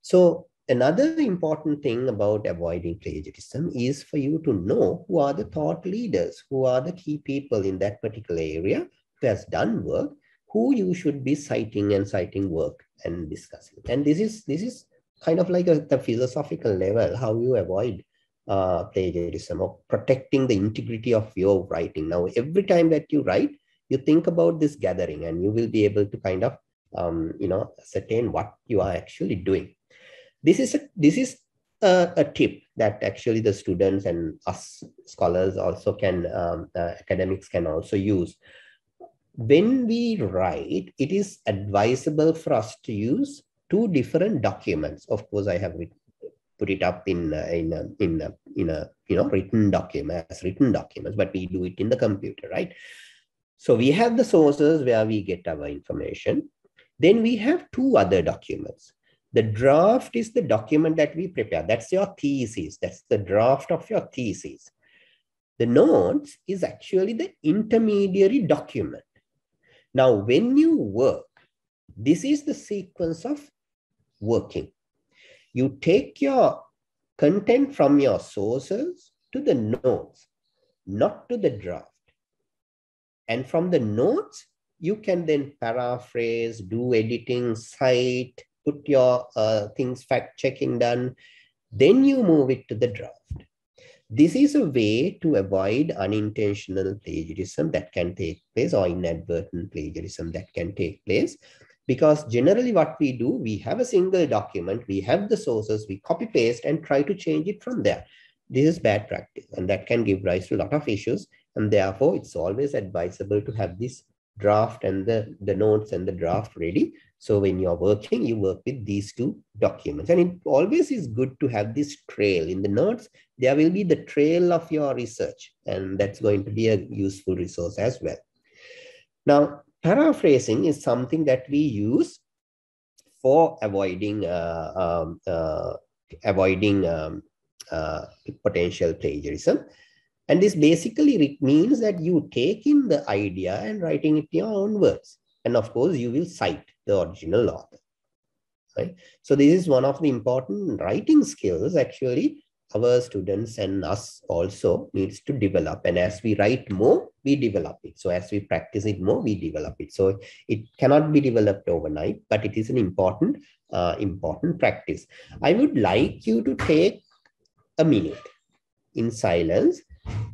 So another important thing about avoiding plagiarism is for you to know who are the thought leaders, who are the key people in that particular area who has done work, who you should be citing work and discussing. And this is kind of like the philosophical level, how you avoid plagiarism, or protecting the integrity of your writing. Now, every time that you write, you think about this gathering, and you will be able to kind of ascertain what you are actually doing. This is a tip that actually the students and us scholars also can, academics can also use. When we write, it is advisable for us to use two different documents. Of course, I have put it up in a written document, as written documents, but we do it in the computer, right? So we have the sources where we get our information. Then we have two other documents. The draft is the document that we prepare. That's your thesis. That's the draft of your thesis. The notes is actually the intermediary document. Now, when you work, this is the sequence of working. You take your content from your sources to the notes, not to the draft. And from the notes, you can then paraphrase, do editing, cite, put your things fact checking done. Then you move it to the draft. This is a way to avoid unintentional plagiarism that can take place, or inadvertent plagiarism that can take place. Because generally what we do, we have a single document, we have the sources, we copy paste and try to change it from there. This is bad practice, and that can give rise to a lot of issues. And therefore, it's always advisable to have this draft and the notes and the draft ready. So when you're working, you work with these two documents. And it always is good to have this trail. In the notes, there will be the trail of your research, and that's going to be a useful resource as well. Now, paraphrasing is something that we use for avoiding potential plagiarism. And this basically means that you take in the idea and writing it in your own words. And of course, you will cite the original author. Right? So this is one of the important writing skills, actually, our students and us also needs to develop. And as we write more, we develop it. So as we practice it more, we develop it. So it cannot be developed overnight, but it is an important practice. I would like you to take a minute in silence,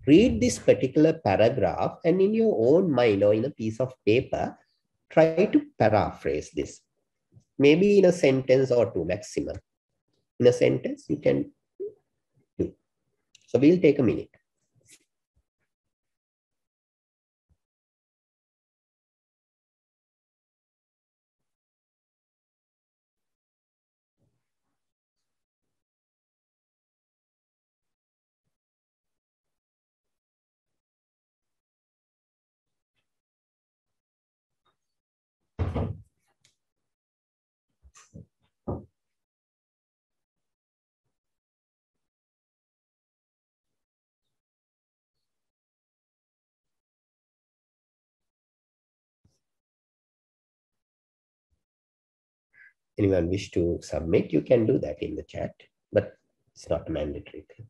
read this particular paragraph, and in your own mind or in a piece of paper, try to paraphrase this. Maybe in a sentence or two maximum. In a sentence, you can do. So we'll take a minute. Anyone wish to submit, you can do that in the chat, but it's not a mandatory thing.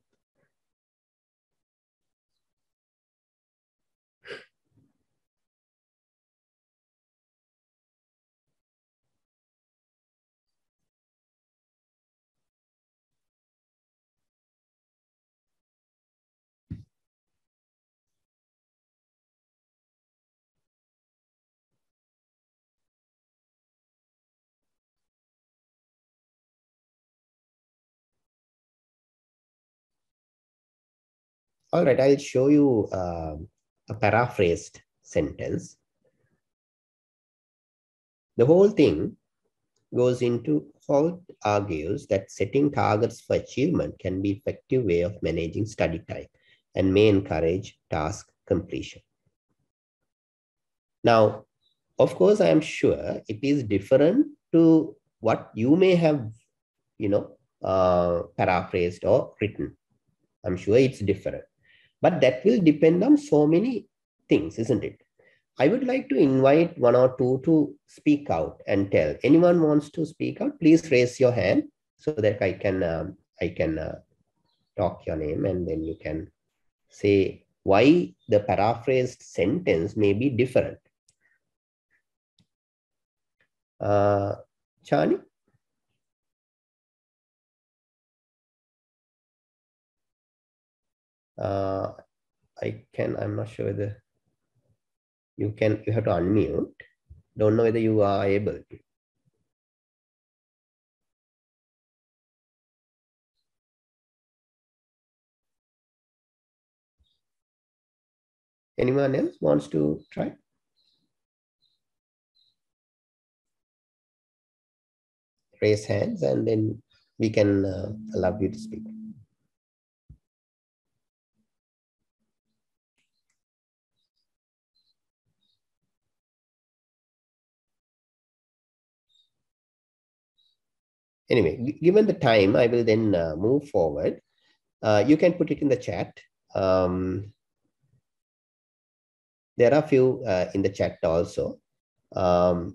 All right, I'll show you a paraphrased sentence. The whole thing goes into how it argues that setting targets for achievement can be an effective way of managing study time and may encourage task completion. Now, of course, I am sure it is different to what you may have, paraphrased or written. I'm sure it's different. But that will depend on so many things, isn't it? I would like to invite one or two to speak out and tell. Anyone wants to speak out, please raise your hand so that I can talk your name, and then you can say why the paraphrased sentence may be different. Chani? I'm not sure whether you have to unmute. Don't know whether you are able to. Anyone else wants to try? Raise hands and then we can allow you to speak. Anyway, given the time, I will then move forward. You can put it in the chat. There are a few in the chat also. Those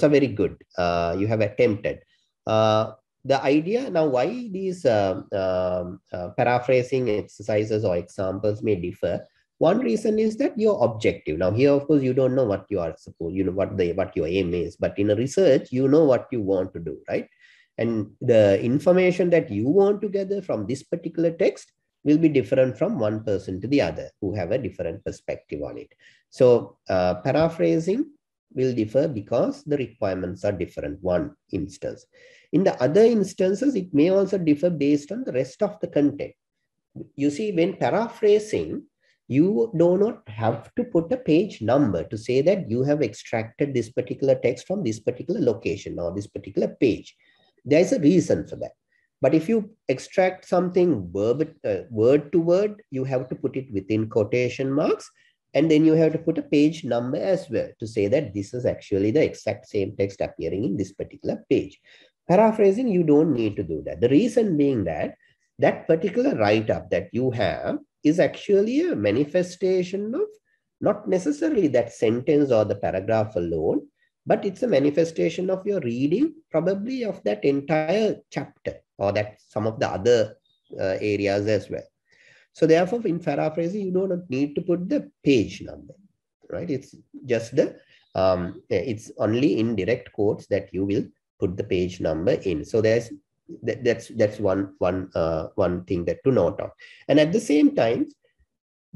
are very good. You have attempted. The idea now, why these paraphrasing exercises or examples may differ. One reason is that your objective. Now here, of course, you don't know what you are supposed, you know what your aim is, but in a research, you know what you want to do, right? And the information that you want to gather from this particular text will be different from one person to the other who have a different perspective on it. So paraphrasing will differ because the requirements are different, one instance. In the other instances, it may also differ based on the rest of the content. You see, when paraphrasing, you do not have to put a page number to say that you have extracted this particular text from this particular location or this particular page. There is a reason for that. But if you extract something word to word, you have to put it within quotation marks. And then you have to put a page number as well to say that this is actually the exact same text appearing in this particular page. Paraphrasing, you don't need to do that. The reason being that that particular write-up that you have is actually a manifestation of not necessarily that sentence or the paragraph alone, but it's a manifestation of your reading, probably of that entire chapter or that some of the other areas as well. So therefore, in paraphrasing, you don't need to put the page number, right? It's just the, it's only in direct quotes that you will put the page number in. So that's one thing that to note of. And at the same time,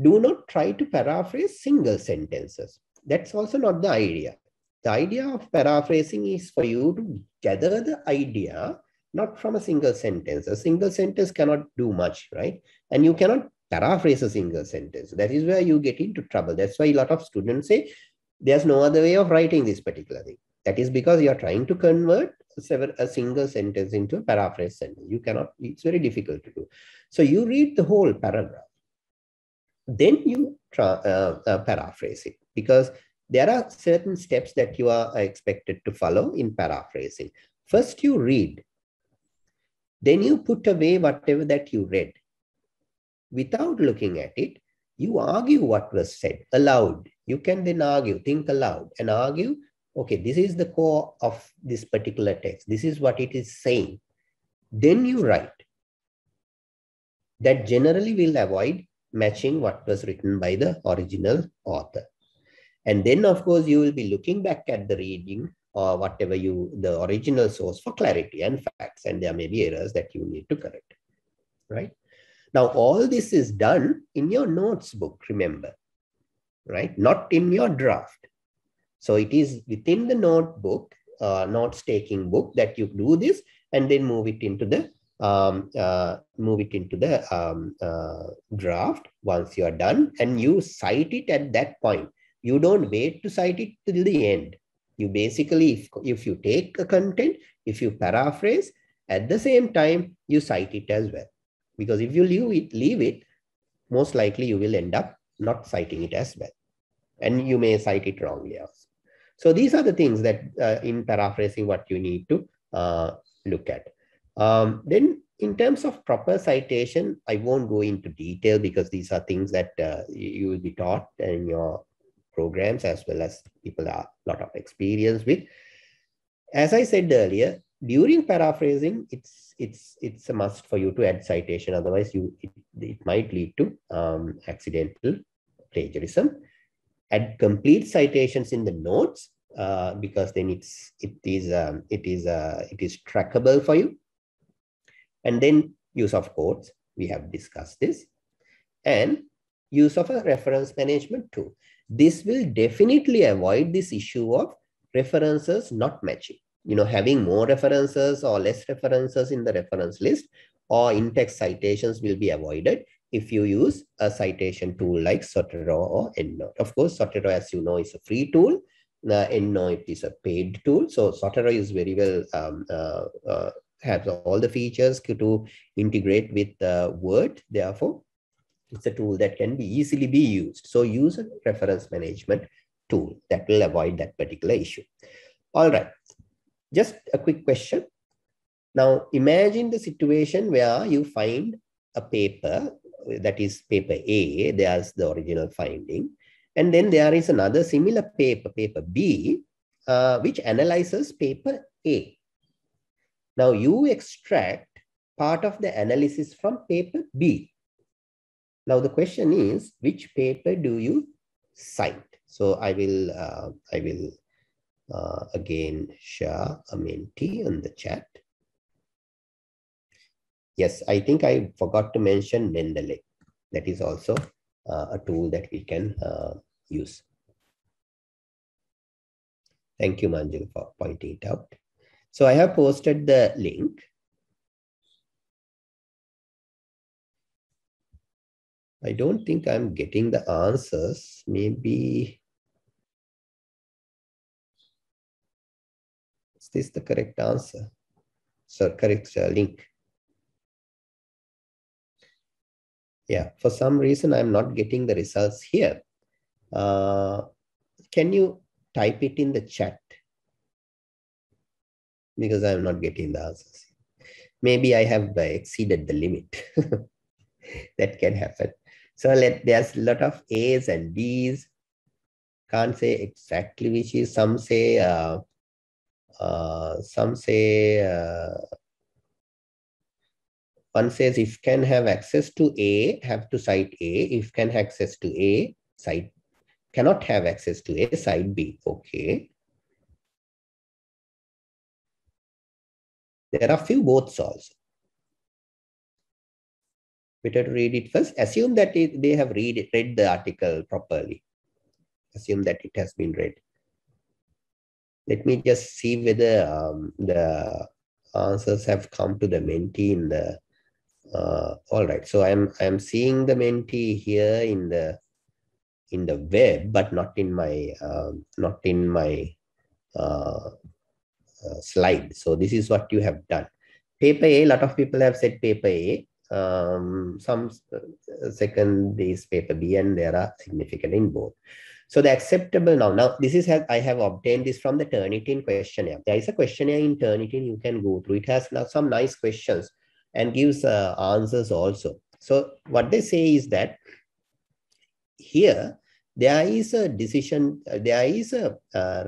do not try to paraphrase single sentences. That's also not the idea. The idea of paraphrasing is for you to gather the idea, not from a single sentence. A single sentence cannot do much, right? And you cannot paraphrase a single sentence. That is where you get into trouble. That's why a lot of students say, there's no other way of writing this particular thing. That is because you're trying to convert a single sentence into a paraphrase sentence. You cannot, it's very difficult to do. So you read the whole paragraph. Then you paraphrase it, because there are certain steps that you are expected to follow in paraphrasing. First, you read. Then you put away whatever that you read. Without looking at it, you argue what was said aloud. You can then argue, think aloud and argue, okay, this is the core of this particular text. This is what it is saying. Then you write. That generally will avoid matching what was written by the original author. And then, of course, you will be looking back at the reading or whatever the original source for clarity and facts. And there may be errors that you need to correct, right? Now, all this is done in your notes book, remember, right? Not in your draft. So it is within the notebook, notes-taking book that you do this and then move it into the draft once you are done, and you cite it at that point. You don't wait to cite it till the end. You basically, if you take a content, if you paraphrase, at the same time, you cite it as well. Because if you leave it, most likely you will end up not citing it as well. And you may cite it wrongly also. So these are the things that in paraphrasing, what you need to look at. Then in terms of proper citation, I won't go into detail because these are things that you will be taught in your programs as well as people have a lot of experience with. As I said earlier, during paraphrasing, it's a must for you to add citation. Otherwise, it might lead to accidental plagiarism. Add complete citations in the notes because then it is trackable for you. And then use of quotes, we have discussed this, and use of a reference management tool. This will definitely avoid this issue of references not matching. You know, having more references or less references in the reference list or in-text citations will be avoided if you use a citation tool like Zotero or EndNote. Of course, Zotero, as you know, is a free tool. EndNote is a paid tool. So Zotero is very well, has all the features to integrate with Word. Therefore, it's a tool that can be easily be used. So use a reference management tool that will avoid that particular issue. All right. Just a quick question. Now, imagine the situation where you find a paper, that is paper A, there's the original finding, And then there is another similar paper, paper B, which analyzes paper A. Now you extract part of the analysis from paper B. Now the question is, which paper do you cite? So I will again share a Menti on the chat. Yes, I think I forgot to mention Mendeley. That is also a tool that we can use. Thank you, Manjul, for pointing it out. So I have posted the link. I don't think I'm getting the answers. Maybe, is this the correct answer? So correct link. Yeah, for some reason, I'm not getting the results here. Can you type it in the chat? Because I'm not getting the answers. Maybe I have exceeded the limit. That can happen. So there's a lot of A's and B's. Can't say exactly which is. Some say one says if can have access to A, have to cite A. If can have access to A, cite, cannot have access to A, cite B. Okay. There are few boths also. Better to read it first. Assume that they have read the article properly. Assume that it has been read. Let me just see whether the answers have come to the Menti in the. All right. So I'm seeing the Menti here in the web, but not in my slide. So this is what you have done. Paper A. A lot of people have said paper A. Some second is paper B, and there are significant in both. So the acceptable now this is I have obtained this from the Turnitin questionnaire. There is a questionnaire in Turnitin you can go through. It has now some nice questions and gives answers also. So what they say is that here there is a decision, there is a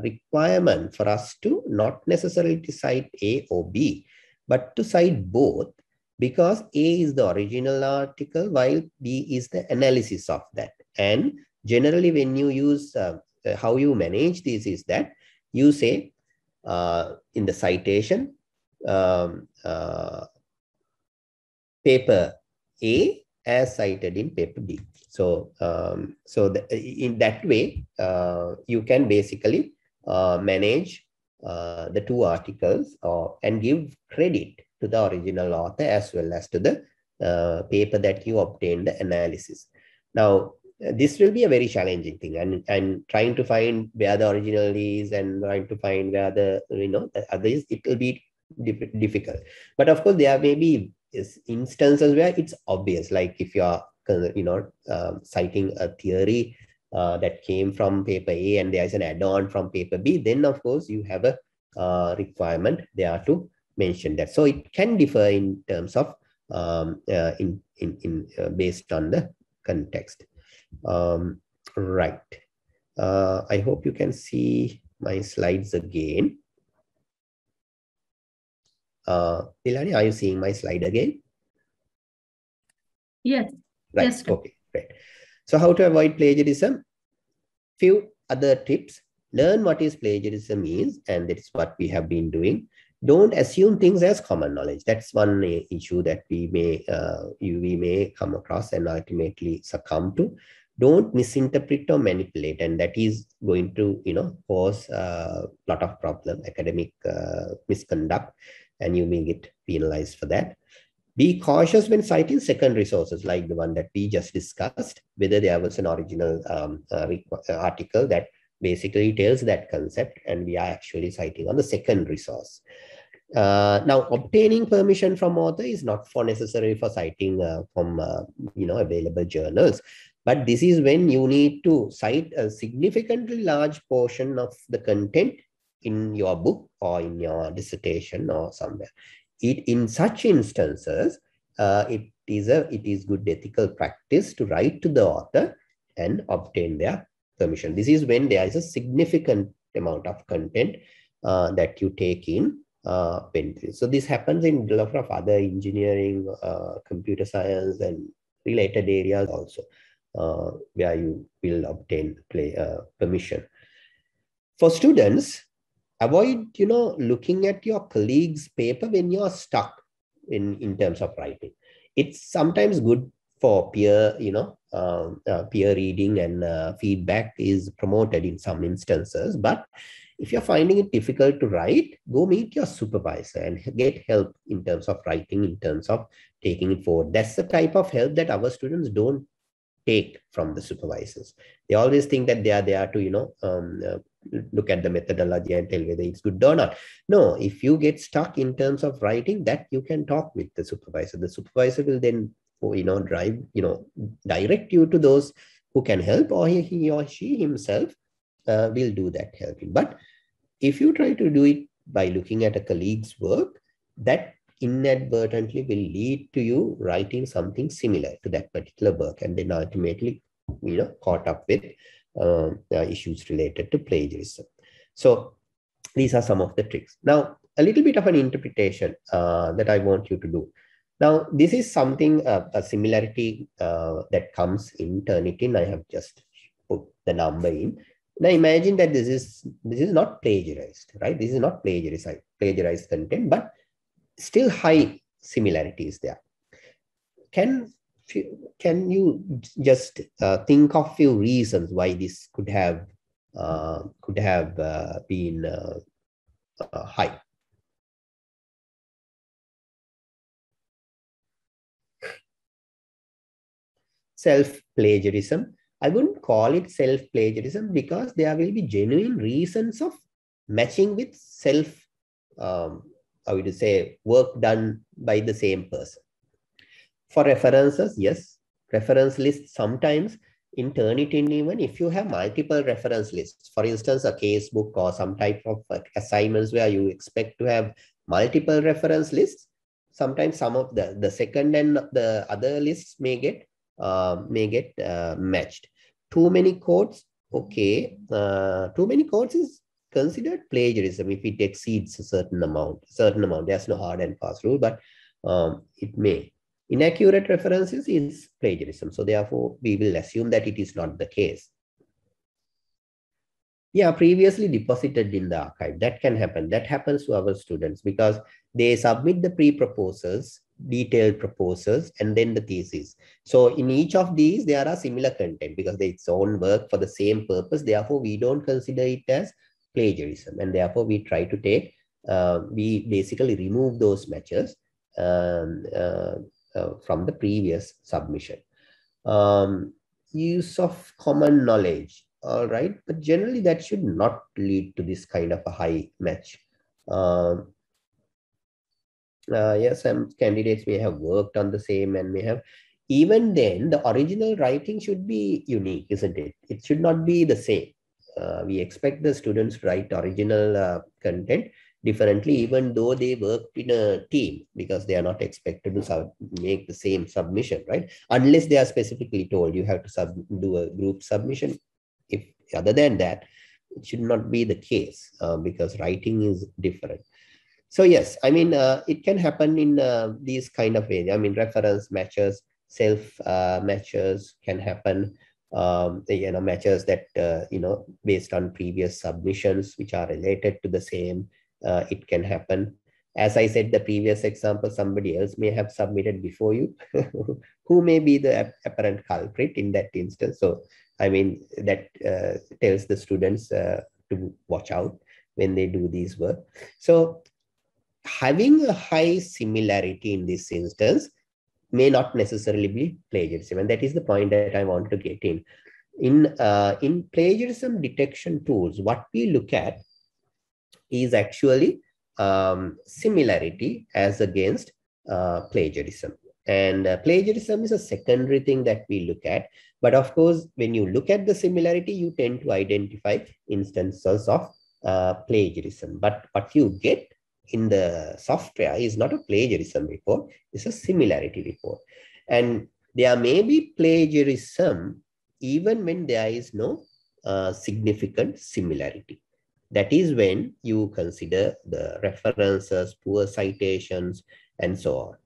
requirement for us to not necessarily cite A or B, but to cite both, because A is the original article while B is the analysis of that. And generally when you use how you manage this is that you say in the citation paper A as cited in paper B. So in that way you can basically manage the two articles and give credit to the original author as well as to the paper that you obtained the analysis. Now, this will be a very challenging thing, and trying to find where the original is and trying to find where the the other is, it will be difficult. But of course, there may be instances where it's obvious, like if you are citing a theory that came from paper A and there is an add-on from paper B, then of course you have a requirement there to mention that. So it can differ in terms of based on the context. Right. I hope you can see my slides again. Ilani, are you seeing my slide again? Yes. Right. Yes. Okay, great. So how to avoid plagiarism? Few other tips. Learn what is plagiarism is, and that is what we have been doing. Don't assume things as common knowledge. That's one issue that we may come across and ultimately succumb to. Don't misinterpret or manipulate, and that is going to cause a lot of problem, academic misconduct, and you may get penalized for that. Be cautious when citing secondary sources like the one that we just discussed, whether there was an original article that basically tells that concept and we are actually citing on the secondary source. Now, obtaining permission from author is not necessary for citing from available journals, but this is when you need to cite a significantly large portion of the content in your book or in your dissertation or somewhere. In such instances, it is good ethical practice to write to the author and obtain their permission. This is when there is a significant amount of content that you take in pen. So this happens in a lot of other engineering, computer science, and related areas also, where you will obtain permission. For students, avoid, looking at your colleague's paper when you're stuck in terms of writing. It's sometimes good for peer, peer reading, and feedback is promoted in some instances. But if you're finding it difficult to write, go meet your supervisor and get help in terms of writing, in terms of taking it forward. That's the type of help that our students don't take from the supervisors. They always think that they are there to, look at the methodology and tell whether it's good or not. No, if you get stuck in terms of writing, that you can talk with the supervisor. The supervisor will then, direct you to those who can help, or he or she himself will do that helping. But if you try to do it by looking at a colleague's work, that inadvertently will lead to you writing something similar to that particular work, and then ultimately, caught up with issues related to plagiarism. So these are some of the tricks. Now, a little bit of an interpretation that I want you to do. Now, this is something, a similarity that comes in Turnitin. I have just put the number in. Now, imagine that this is not plagiarized, right? This is not plagiarized content, but still high similarities there. Can you just think of few reasons why this could have been high? Self-plagiarism. I wouldn't call it self-plagiarism because there will be genuine reasons of matching with I would say, work done by the same person. For references, yes, reference lists sometimes in Turnitin, even if you have multiple reference lists, for instance, a casebook or some type of assignments where you expect to have multiple reference lists, sometimes some of the second and the other lists may get matched. Too many quotes, okay. Too many quotes is considered plagiarism if it exceeds a certain amount. There's no hard and fast rule, but it may. Inaccurate references is plagiarism. So therefore, we will assume that it is not the case. Yeah, previously deposited in the archive. That can happen. That happens to our students because they submit the pre-proposals, detailed proposals, and then the thesis. So in each of these, there are similar content because it's its own work for the same purpose. Therefore, we don't consider it as plagiarism, and therefore we try to take, we basically remove those matches from the previous submission. Use of common knowledge, all right, but generally that should not lead to this kind of a high match. Yes, some candidates may have worked on the same and may have, even then the original writing should be unique, isn't it? It should not be the same. We expect the students to write original content differently, even though they work in a team, because they are not expected to make the same submission, right? Unless they are specifically told you have to do a group submission. If other than that, it should not be the case because writing is different. So yes, I mean, it can happen in these kind of ways. I mean, reference matches, self matches can happen. Matches that, based on previous submissions, which are related to the same, it can happen. As I said, the previous example, somebody else may have submitted before you, who may be the apparent culprit in that instance. So, I mean, that tells the students to watch out when they do these work. So, having a high similarity in this instance may not necessarily be plagiarism, and that is the point that I want to get in. In plagiarism detection tools, what we look at is actually similarity as against plagiarism. And plagiarism is a secondary thing that we look at. But of course, when you look at the similarity, you tend to identify instances of plagiarism. But what you get in the software is not a plagiarism report, it's a similarity report. And there may be plagiarism even when there is no significant similarity. That is when you consider the references, poor citations, and so on,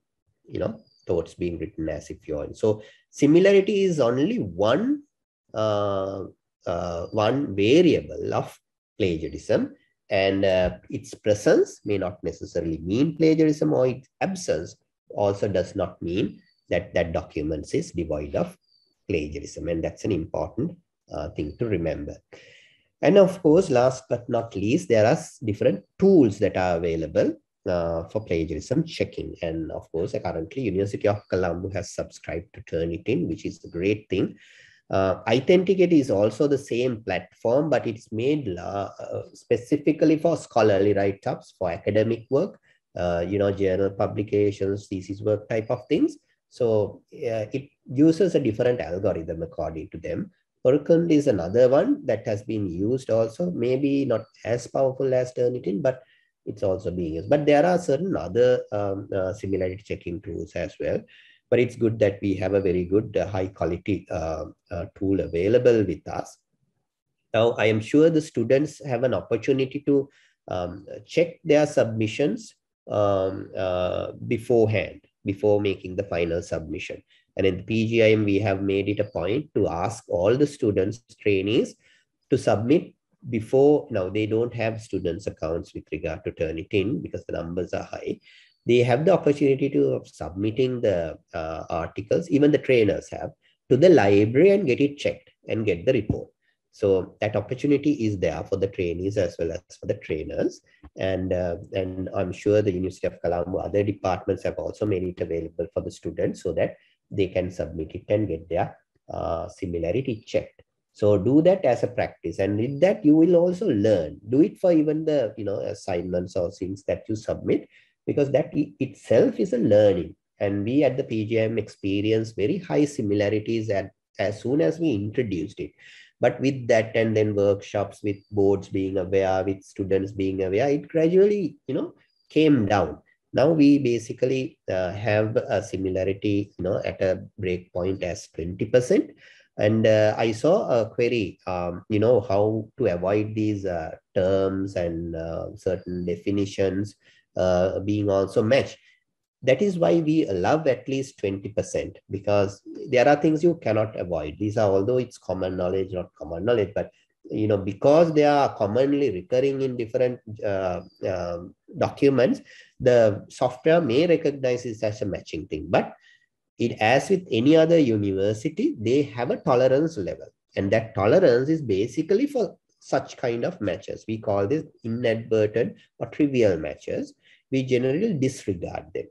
you know, thoughts being written as if you're in. So similarity is only one variable of plagiarism, and its presence may not necessarily mean plagiarism, or its absence also does not mean that that document is devoid of plagiarism. And that's an important thing to remember. And of course, last but not least, there are different tools that are available for plagiarism checking. And of course, currently University of Colombo has subscribed to Turnitin, which is a great thing. Authenticate is also the same platform, but it's made specifically for scholarly write-ups, for academic work, you know, journal publications, thesis work type of things. So it uses a different algorithm according to them. Oracle is another one that has been used also, maybe not as powerful as Turnitin, but it's also being used. But there are certain other similarity checking tools as well. But it's good that we have a very good high quality tool available with us. Now, I am sure the students have an opportunity to check their submissions beforehand, before making the final submission. And in the PGIM, we have made it a point to ask all the students, trainees, to submit before. Now, they don't have students' accounts with regard to Turnitin because the numbers are high. They have the opportunity to submitting the articles, even the trainers have, to the library and get it checked and get the report. So that opportunity is there for the trainees as well as for the trainers. And I'm sure the University of Colombo, other departments have also made it available for the students so that they can submit it and get their similarity checked. So do that as a practice. And with that, you will also learn. Do it for even the, you know, assignments or things that you submit, because that itself is a learning. And we at the PGIM experience very high similarities as soon as we introduced it. But with that, and then workshops with boards being aware, with students being aware, it gradually, you know, came down. Now we basically have a similarity, you know, at a break point as 20%. And I saw a query, you know, how to avoid these terms and certain definitions being also matched. That is why we allow at least 20%, because there are things you cannot avoid. These are, although it's common knowledge, not common knowledge, but, you know, because they are commonly recurring in different documents, the software may recognize this as a matching thing. But it, as with any other university, they have a tolerance level. And that tolerance is basically for such kind of matches. We call this inadvertent or trivial matches. We generally disregard them.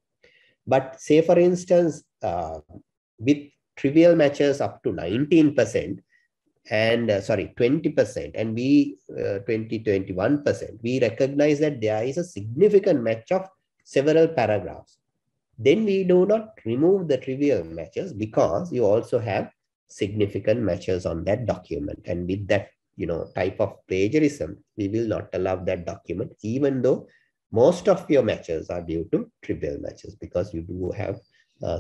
But say, for instance, with trivial matches up to 19% and 20%, and we 21%, we recognize that there is a significant match of several paragraphs. Then we do not remove the trivial matches, because you also have significant matches on that document. And with that, you know, type of plagiarism, we will not allow that document, even though most of your matches are due to trivial matches, because you do have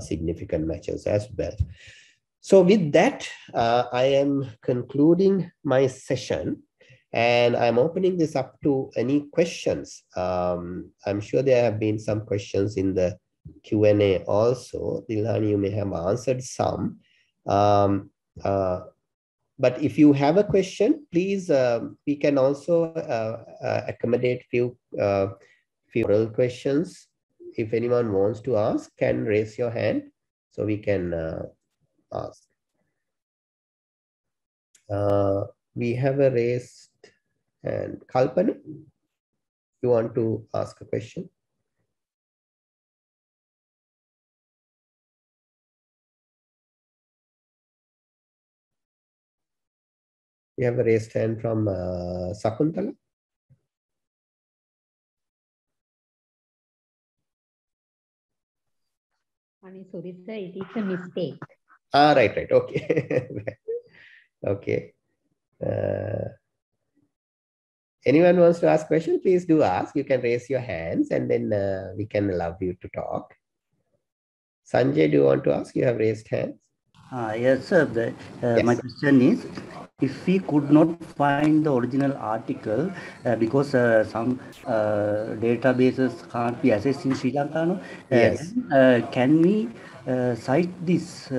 significant matches as well. So with that, I am concluding my session, and I'm opening this up to any questions. I'm sure there have been some questions in the Q&A also. Dilhani, you may have answered some. But if you have a question, please, we can also accommodate few oral questions. If anyone wants to ask, can raise your hand so we can ask. We have a raised hand. Kalpana, you want to ask a question? We have a raised hand from Sakuntala. Sorry, sir, it is a mistake. Right. Okay. Okay. Anyone wants to ask question, please do ask. You can raise your hands and then we can allow you to talk. Sanjay, do you want to ask? You have raised hands. Yes, sir. Yes. My question is, if we could not find the original article because some databases can't be accessed in Sri Lanka, no? Yes. Then, can we cite this?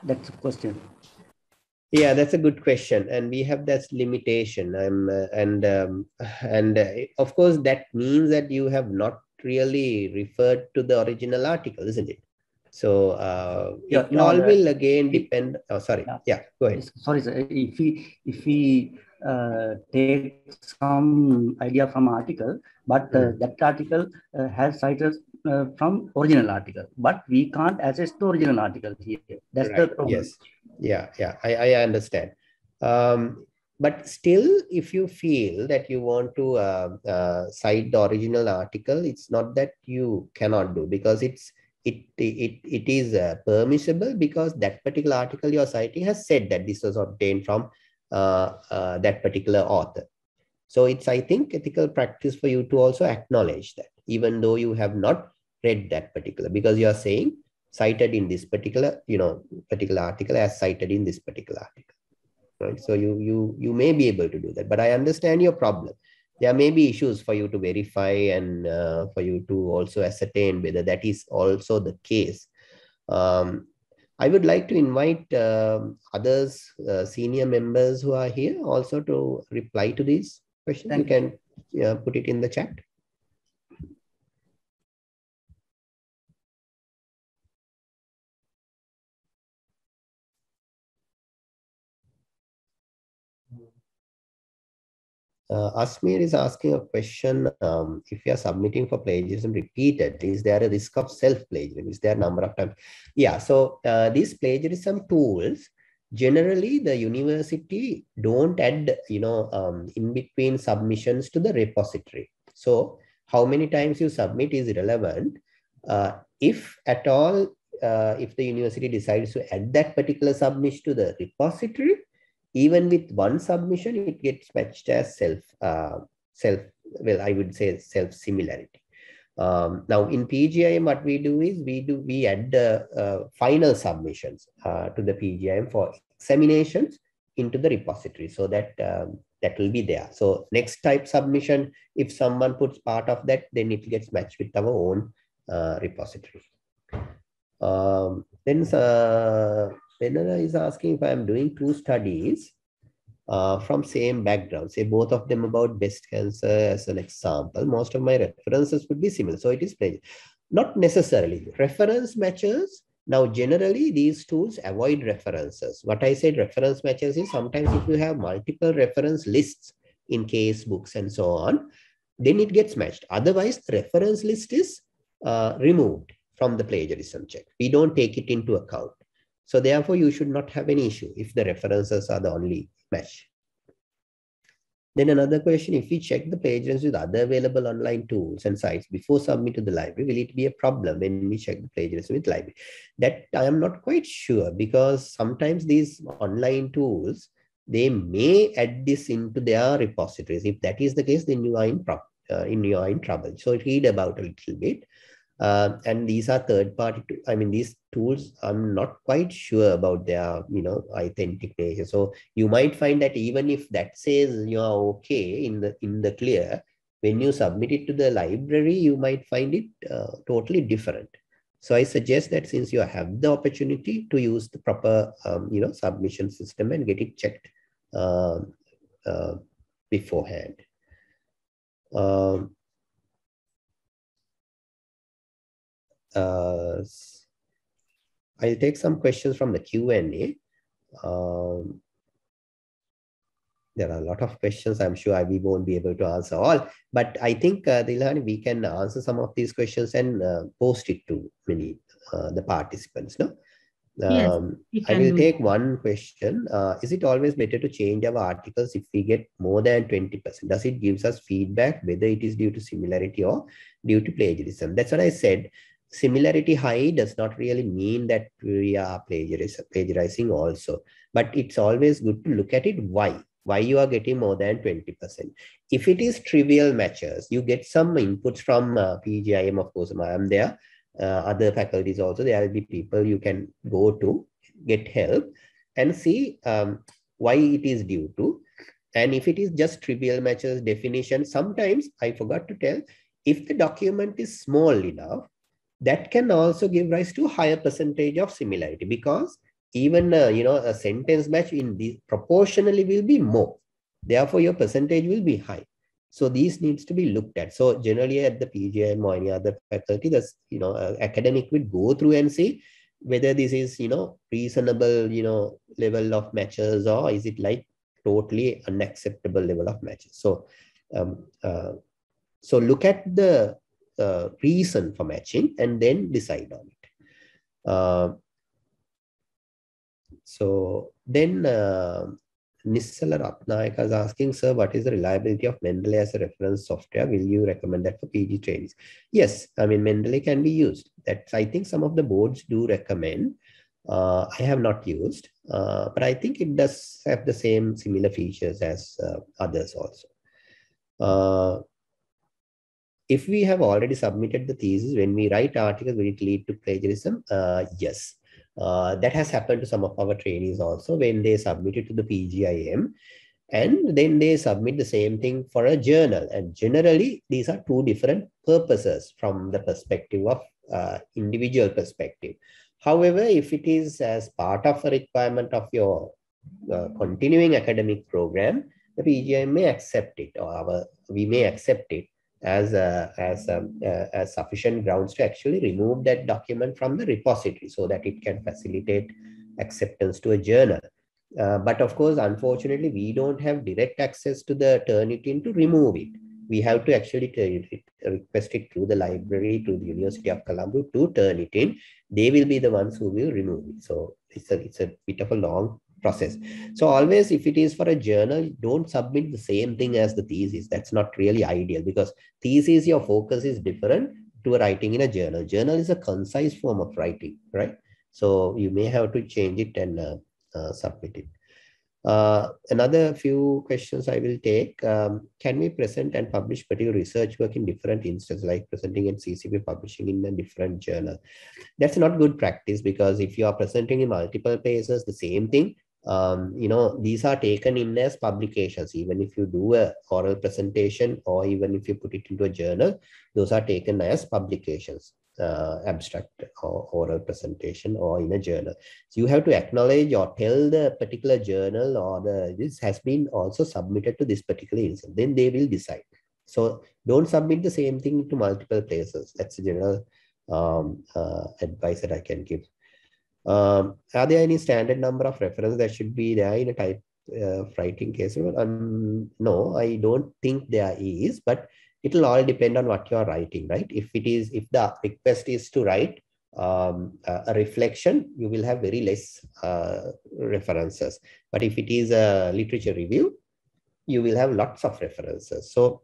That's a question. Yeah, that's a good question, and we have that limitation. Of course, that means that you have not really referred to the original article, isn't it? So Yeah, it all will again depend. Oh, sorry. Yeah, go ahead. Sorry, sir. If we take some idea from article, but that article has cited from original article, but we can't access the original article here. That's Right. the problem. Yes. Yeah. I understand. But still, if you feel that you want to cite the original article, it's not that you cannot do, because it is permissible, because that particular article you're citing has said that this was obtained from that particular author. So it's, I think, ethical practice for you to also acknowledge that, even though you have not read that particular, because you are saying cited in this particular, particular article as cited in this particular article, right? So you may be able to do that, but I understand your problem. There may be issues for you to verify and for you to also ascertain whether that is also the case. I would like to invite others, senior members who are here, also to reply to these questions. You can put it in the chat. Asmir is asking a question. If you are submitting for plagiarism repeatedly, is there a risk of self-plagiarism? Is there a number of times? Yeah, so these plagiarism tools, generally the university don't add, in between submissions to the repository. So how many times you submit is irrelevant. If at all, if the university decides to add that particular submission to the repository, even with one submission, it gets matched as I would say self-similarity. Now in PGIM, what we do is we add the final submissions to the PGIM for examinations into the repository, so that that will be there. So next type submission, if someone puts part of that, then it gets matched with our own repository. Then Penana is asking if I am doing two studies from same background, say both of them about breast cancer as an example, most of my references would be similar. So it is plagiarism. Not necessarily. Reference matches. Now, generally, these tools avoid references. What I said reference matches is sometimes if you have multiple reference lists in case books and so on, then it gets matched. Otherwise, the reference list is removed from the plagiarism check. We don't take it into account. So therefore, you should not have any issue if the references are the only match. Then another question, if we check the plagiarism with other available online tools and sites before submit to the library, will it be a problem when we check the plagiarism with library? That I am not quite sure, because sometimes these online tools, they may add this into their repositories. If that is the case, then you are in trouble. So read about a little bit. And these are third-party. I mean, these tools, I'm not quite sure about their, authentic nature. So you might find that even if that says you are okay in the clear, when you submit it to the library, you might find it totally different. So I suggest that since you have the opportunity to use the proper, submission system and get it checked beforehand. I'll take some questions from the Q&A. There are a lot of questions. I'm sure we won't be able to answer all, but I think Dilhani, we can answer some of these questions and post it to the participants. No? Yes, I will take one question. Is it always better to change our articles if we get more than 20%? Does it give us feedback whether it is due to similarity or due to plagiarism? That's what I said. Similarity high does not really mean that we are plagiarizing also, but it's always good to look at it why you are getting more than 20%. If it is trivial matches, you get some inputs from PGIM, of course, I am there. Other faculties also, there will be people you can go to get help. and see why it is due to. And if it is just trivial matches definition, sometimes I forgot to tell, if the document is small enough, that can also give rise to higher percentage of similarity, because even a sentence match in the proportionally will be more. Therefore, your percentage will be high. So these needs to be looked at. So generally at the PGIM or any other faculty, that's academic will go through and see whether this is reasonable level of matches, or is it like totally unacceptable level of matches. So so look at the reason for matching and then decide on it. So then Nissala Ratnayaka is asking, sir, what is the reliability of Mendeley as a reference software? Will you recommend that for PG trainees? Yes, I mean, Mendeley can be used. That's, I think some of the boards do recommend. I have not used, but I think it does have the similar features as others also. If we have already submitted the thesis, when we write articles, will it lead to plagiarism? Yes. That has happened to some of our trainees also when they submitted to the PGIM, and then they submit the same thing for a journal. And generally, these are two different purposes from the perspective of individual perspective. However, if it is as part of a requirement of your continuing academic program, the PGIM may accept it, or we may accept it as sufficient grounds to actually remove that document from the repository so that it can facilitate acceptance to a journal. But of course, unfortunately, we don't have direct access to the Turnitin to remove it. We have to actually request it through the library, to the University of Colombo to Turnitin. They will be the ones who will remove it. So it's a bit of a long process. So always, if it is for a journal, don't submit the same thing as the thesis. That's not really ideal, because thesis, your focus is different to writing in a journal. Journal is a concise form of writing, right? So you may have to change it and submit it. Another few questions I will take. Can we present and publish particular research work in different instances, like presenting in CCP, publishing in a different journal? That's not good practice, because if you are presenting in multiple places the same thing, these are taken in as publications. Even if you do a oral presentation, or even if you put it into a journal, those are taken as publications, abstract or oral presentation, or in a journal. So you have to acknowledge or tell the particular journal, or this has been also submitted to this particular instance. Then they will decide. So don't submit the same thing to multiple places. That's a general advice that I can give. Are there any standard number of references that should be there in a type writing case? No, I don't think there is, but it will all depend on what you are writing, right? If the request is to write a reflection, you will have very less references. But if it is a literature review, you will have lots of references. So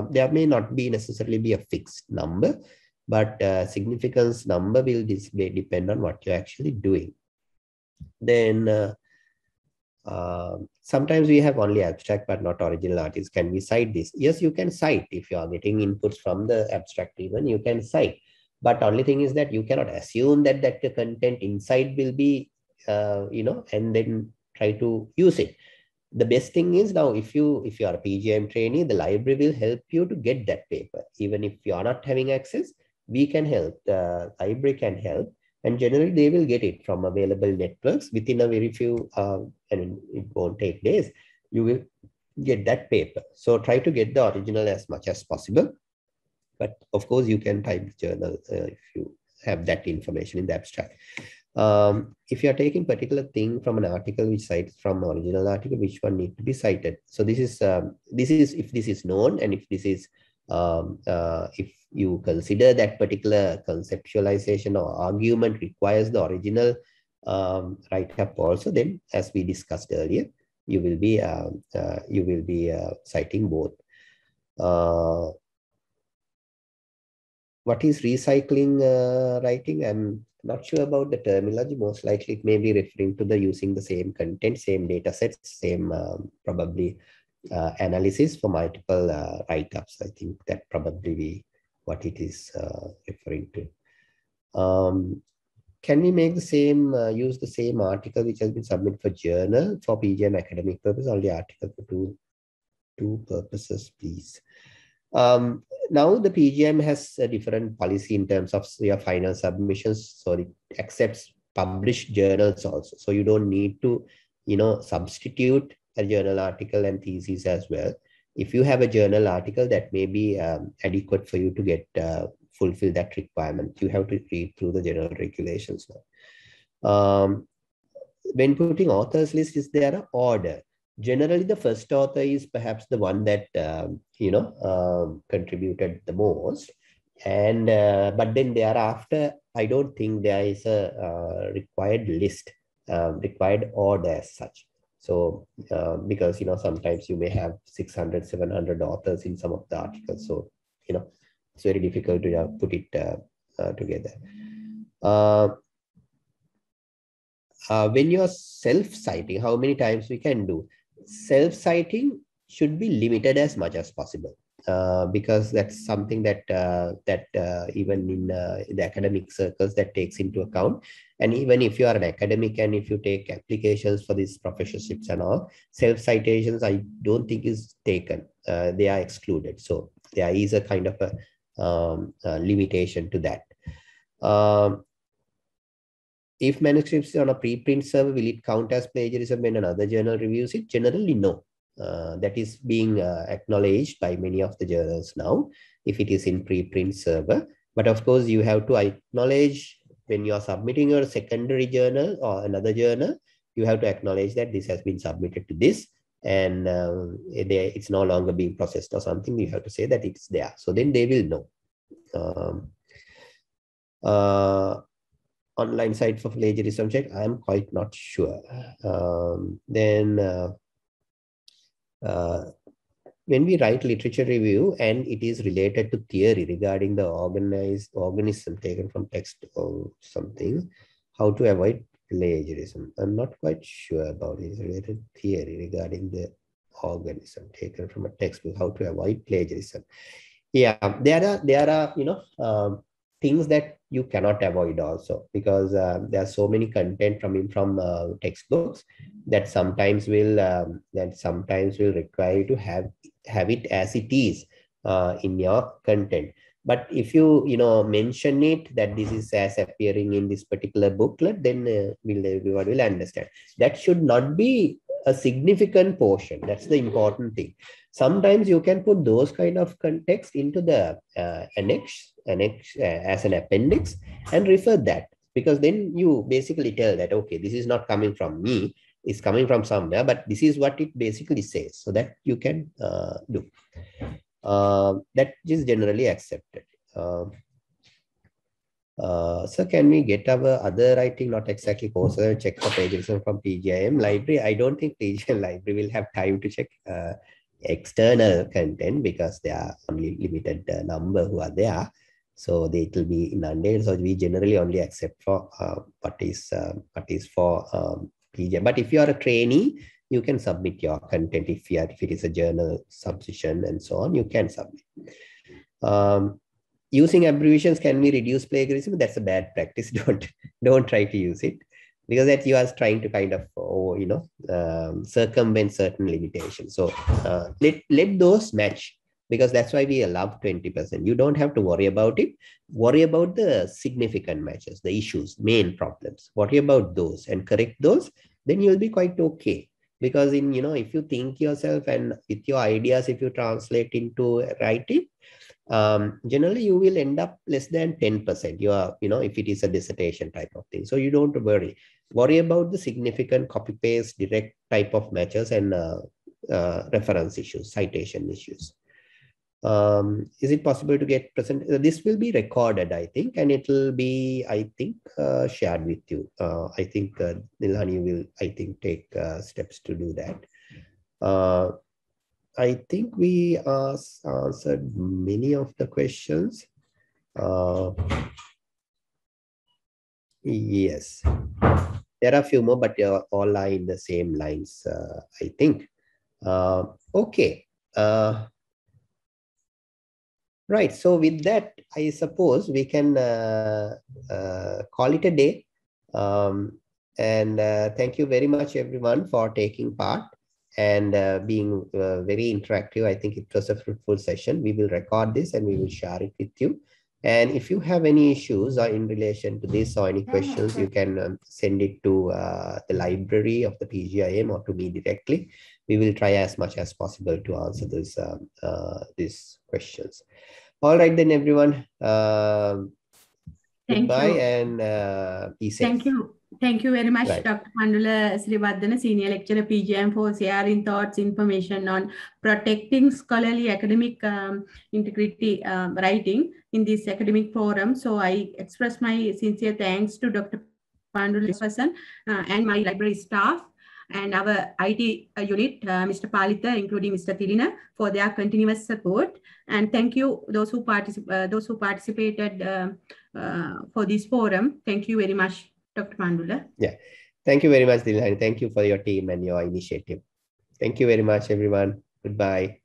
there may not necessarily be a fixed number, but significance number will depend on what you're actually doing. Then sometimes we have only abstract but not original artists. Can we cite this? Yes, you can cite. If you are getting inputs from the abstract even, you can cite. But only thing is that you cannot assume that the content inside will be, and then try to use it. The best thing is, now if you are a PGIM trainee, the library will help you to get that paper. Even if you are not having access, we can help. The library can help, and generally they will get it from available networks within a very few, and it won't take days. You will get that paper. So try to get the original as much as possible. But of course, you can type the journal if you have that information in the abstract. If you are taking particular thing from an article which cites from original article, which one need to be cited? So this is if this is known, and if this is if you consider that particular conceptualization or argument requires the original write-up also, then as we discussed earlier, you will be citing both. What is recycling writing? I'm not sure about the terminology. Most likely it may be referring to using the same content, same data sets, same probably analysis for multiple write-ups. I think that probably be what it is referring to. can we make the same, use the same article which has been submitted for journal for PGM academic purpose, only article for two purposes, please? Now the PGM has a different policy in terms of your final submissions, so it accepts published journals also. So you don't need to, substitute a journal article and thesis as well. If you have a journal article, that may be adequate for you to get fulfill that requirement. You have to read through the general regulations now. When putting authors list, is there an order? Generally, the first author is perhaps the one that contributed the most, and but then thereafter, I don't think there is a required list, required order as such. So because sometimes you may have 600, 700 authors in some of the articles, so it's very difficult to put it together. When you're self-citing, how many times we can do? Self-citing should be limited as much as possible, because that's something that even in the academic circles that takes into account. And even if you are an academic and if you take applications for these professorships and all, self-citations I don't think is taken. They are excluded. So there is a kind of a limitation to that. If manuscripts on a preprint server, will it count as plagiarism when another journal reviews it? Generally, no. That is being acknowledged by many of the journals now, if it is in preprint server. But of course, you have to acknowledge when you are submitting your secondary journal or another journal, you have to acknowledge that this has been submitted to this, and it's no longer being processed or something. You have to say that it's there. So then they will know. Online site for plagiarism check, I am quite not sure. When we write literature review and it is related to theory regarding the organism taken from text or something, how to avoid plagiarism? I'm not quite sure about it. It's related theory regarding the organism taken from a textbook, how to avoid plagiarism. Yeah, there are things that you cannot avoid also, because there are so many content coming from textbooks that sometimes will require you to have it as it is in your content. But if you mention it that this is as appearing in this particular booklet, then everyone will understand. That should not be a significant portion. That's the important thing. Sometimes you can put those kind of context into the annex as an appendix and refer that, because then you basically tell that, okay, this is not coming from me, it's coming from somewhere, but this is what it basically says. So that you can do. That is generally accepted. So can we get our other writing, not exactly courses, check for plagiarism from PGIM library? I don't think PGIM library will have time to check external content, because there are only limited number who are there. So they will be inundated. So we generally only accept for what is for PGIM. But if you are a trainee, you can submit your content. If it is a journal submission and so on, you can submit. Using abbreviations, can we reduce plagiarism? That's a bad practice. Don't try to use it, because that you are trying to kind of circumvent certain limitations. So let those match, because that's why we allow 20%. You don't have to worry about it. Worry about the significant matches, the issues, main problems. Worry about those and correct those. Then you'll be quite okay. Because if you think yourself and with your ideas, if you translate into writing, generally you will end up less than 10%. You are, if it is a dissertation type of thing. So you don't worry about the significant copy paste direct type of matches and reference issues, citation issues. Is it possible to get present? This will be recorded, I think, and it will be, I think, shared with you. I think Nilhani will, take steps to do that. I think we answered many of the questions. Yes, there are a few more, but all are in the same lines, I think. Okay. Right. So with that, I suppose we can call it a day. And thank you very much, everyone, for taking part and being very interactive. I think it was a fruitful session. We will record this and we will share it with you. And if you have any issues in relation to this or any questions, you can send it to the library of the PGIM or to me directly. We will try as much as possible to answer these questions. All right, then, everyone. Goodbye and be safe. Thank you. Thank you very much, Right. Dr. Pandula Siribaddana, Senior Lecturer, PGM, for sharing thoughts, information on protecting scholarly academic integrity writing in this academic forum. So I express my sincere thanks to Dr. Pandula person and my library staff and our IT unit, Mr. Palitha, including Mr. Tilina, for their continuous support. And thank you those who participated for this forum. Thank you very much, Dr. Pandula. Yeah. Thank you very much, Dilhan. Thank you for your team and your initiative. Thank you very much, everyone. Goodbye.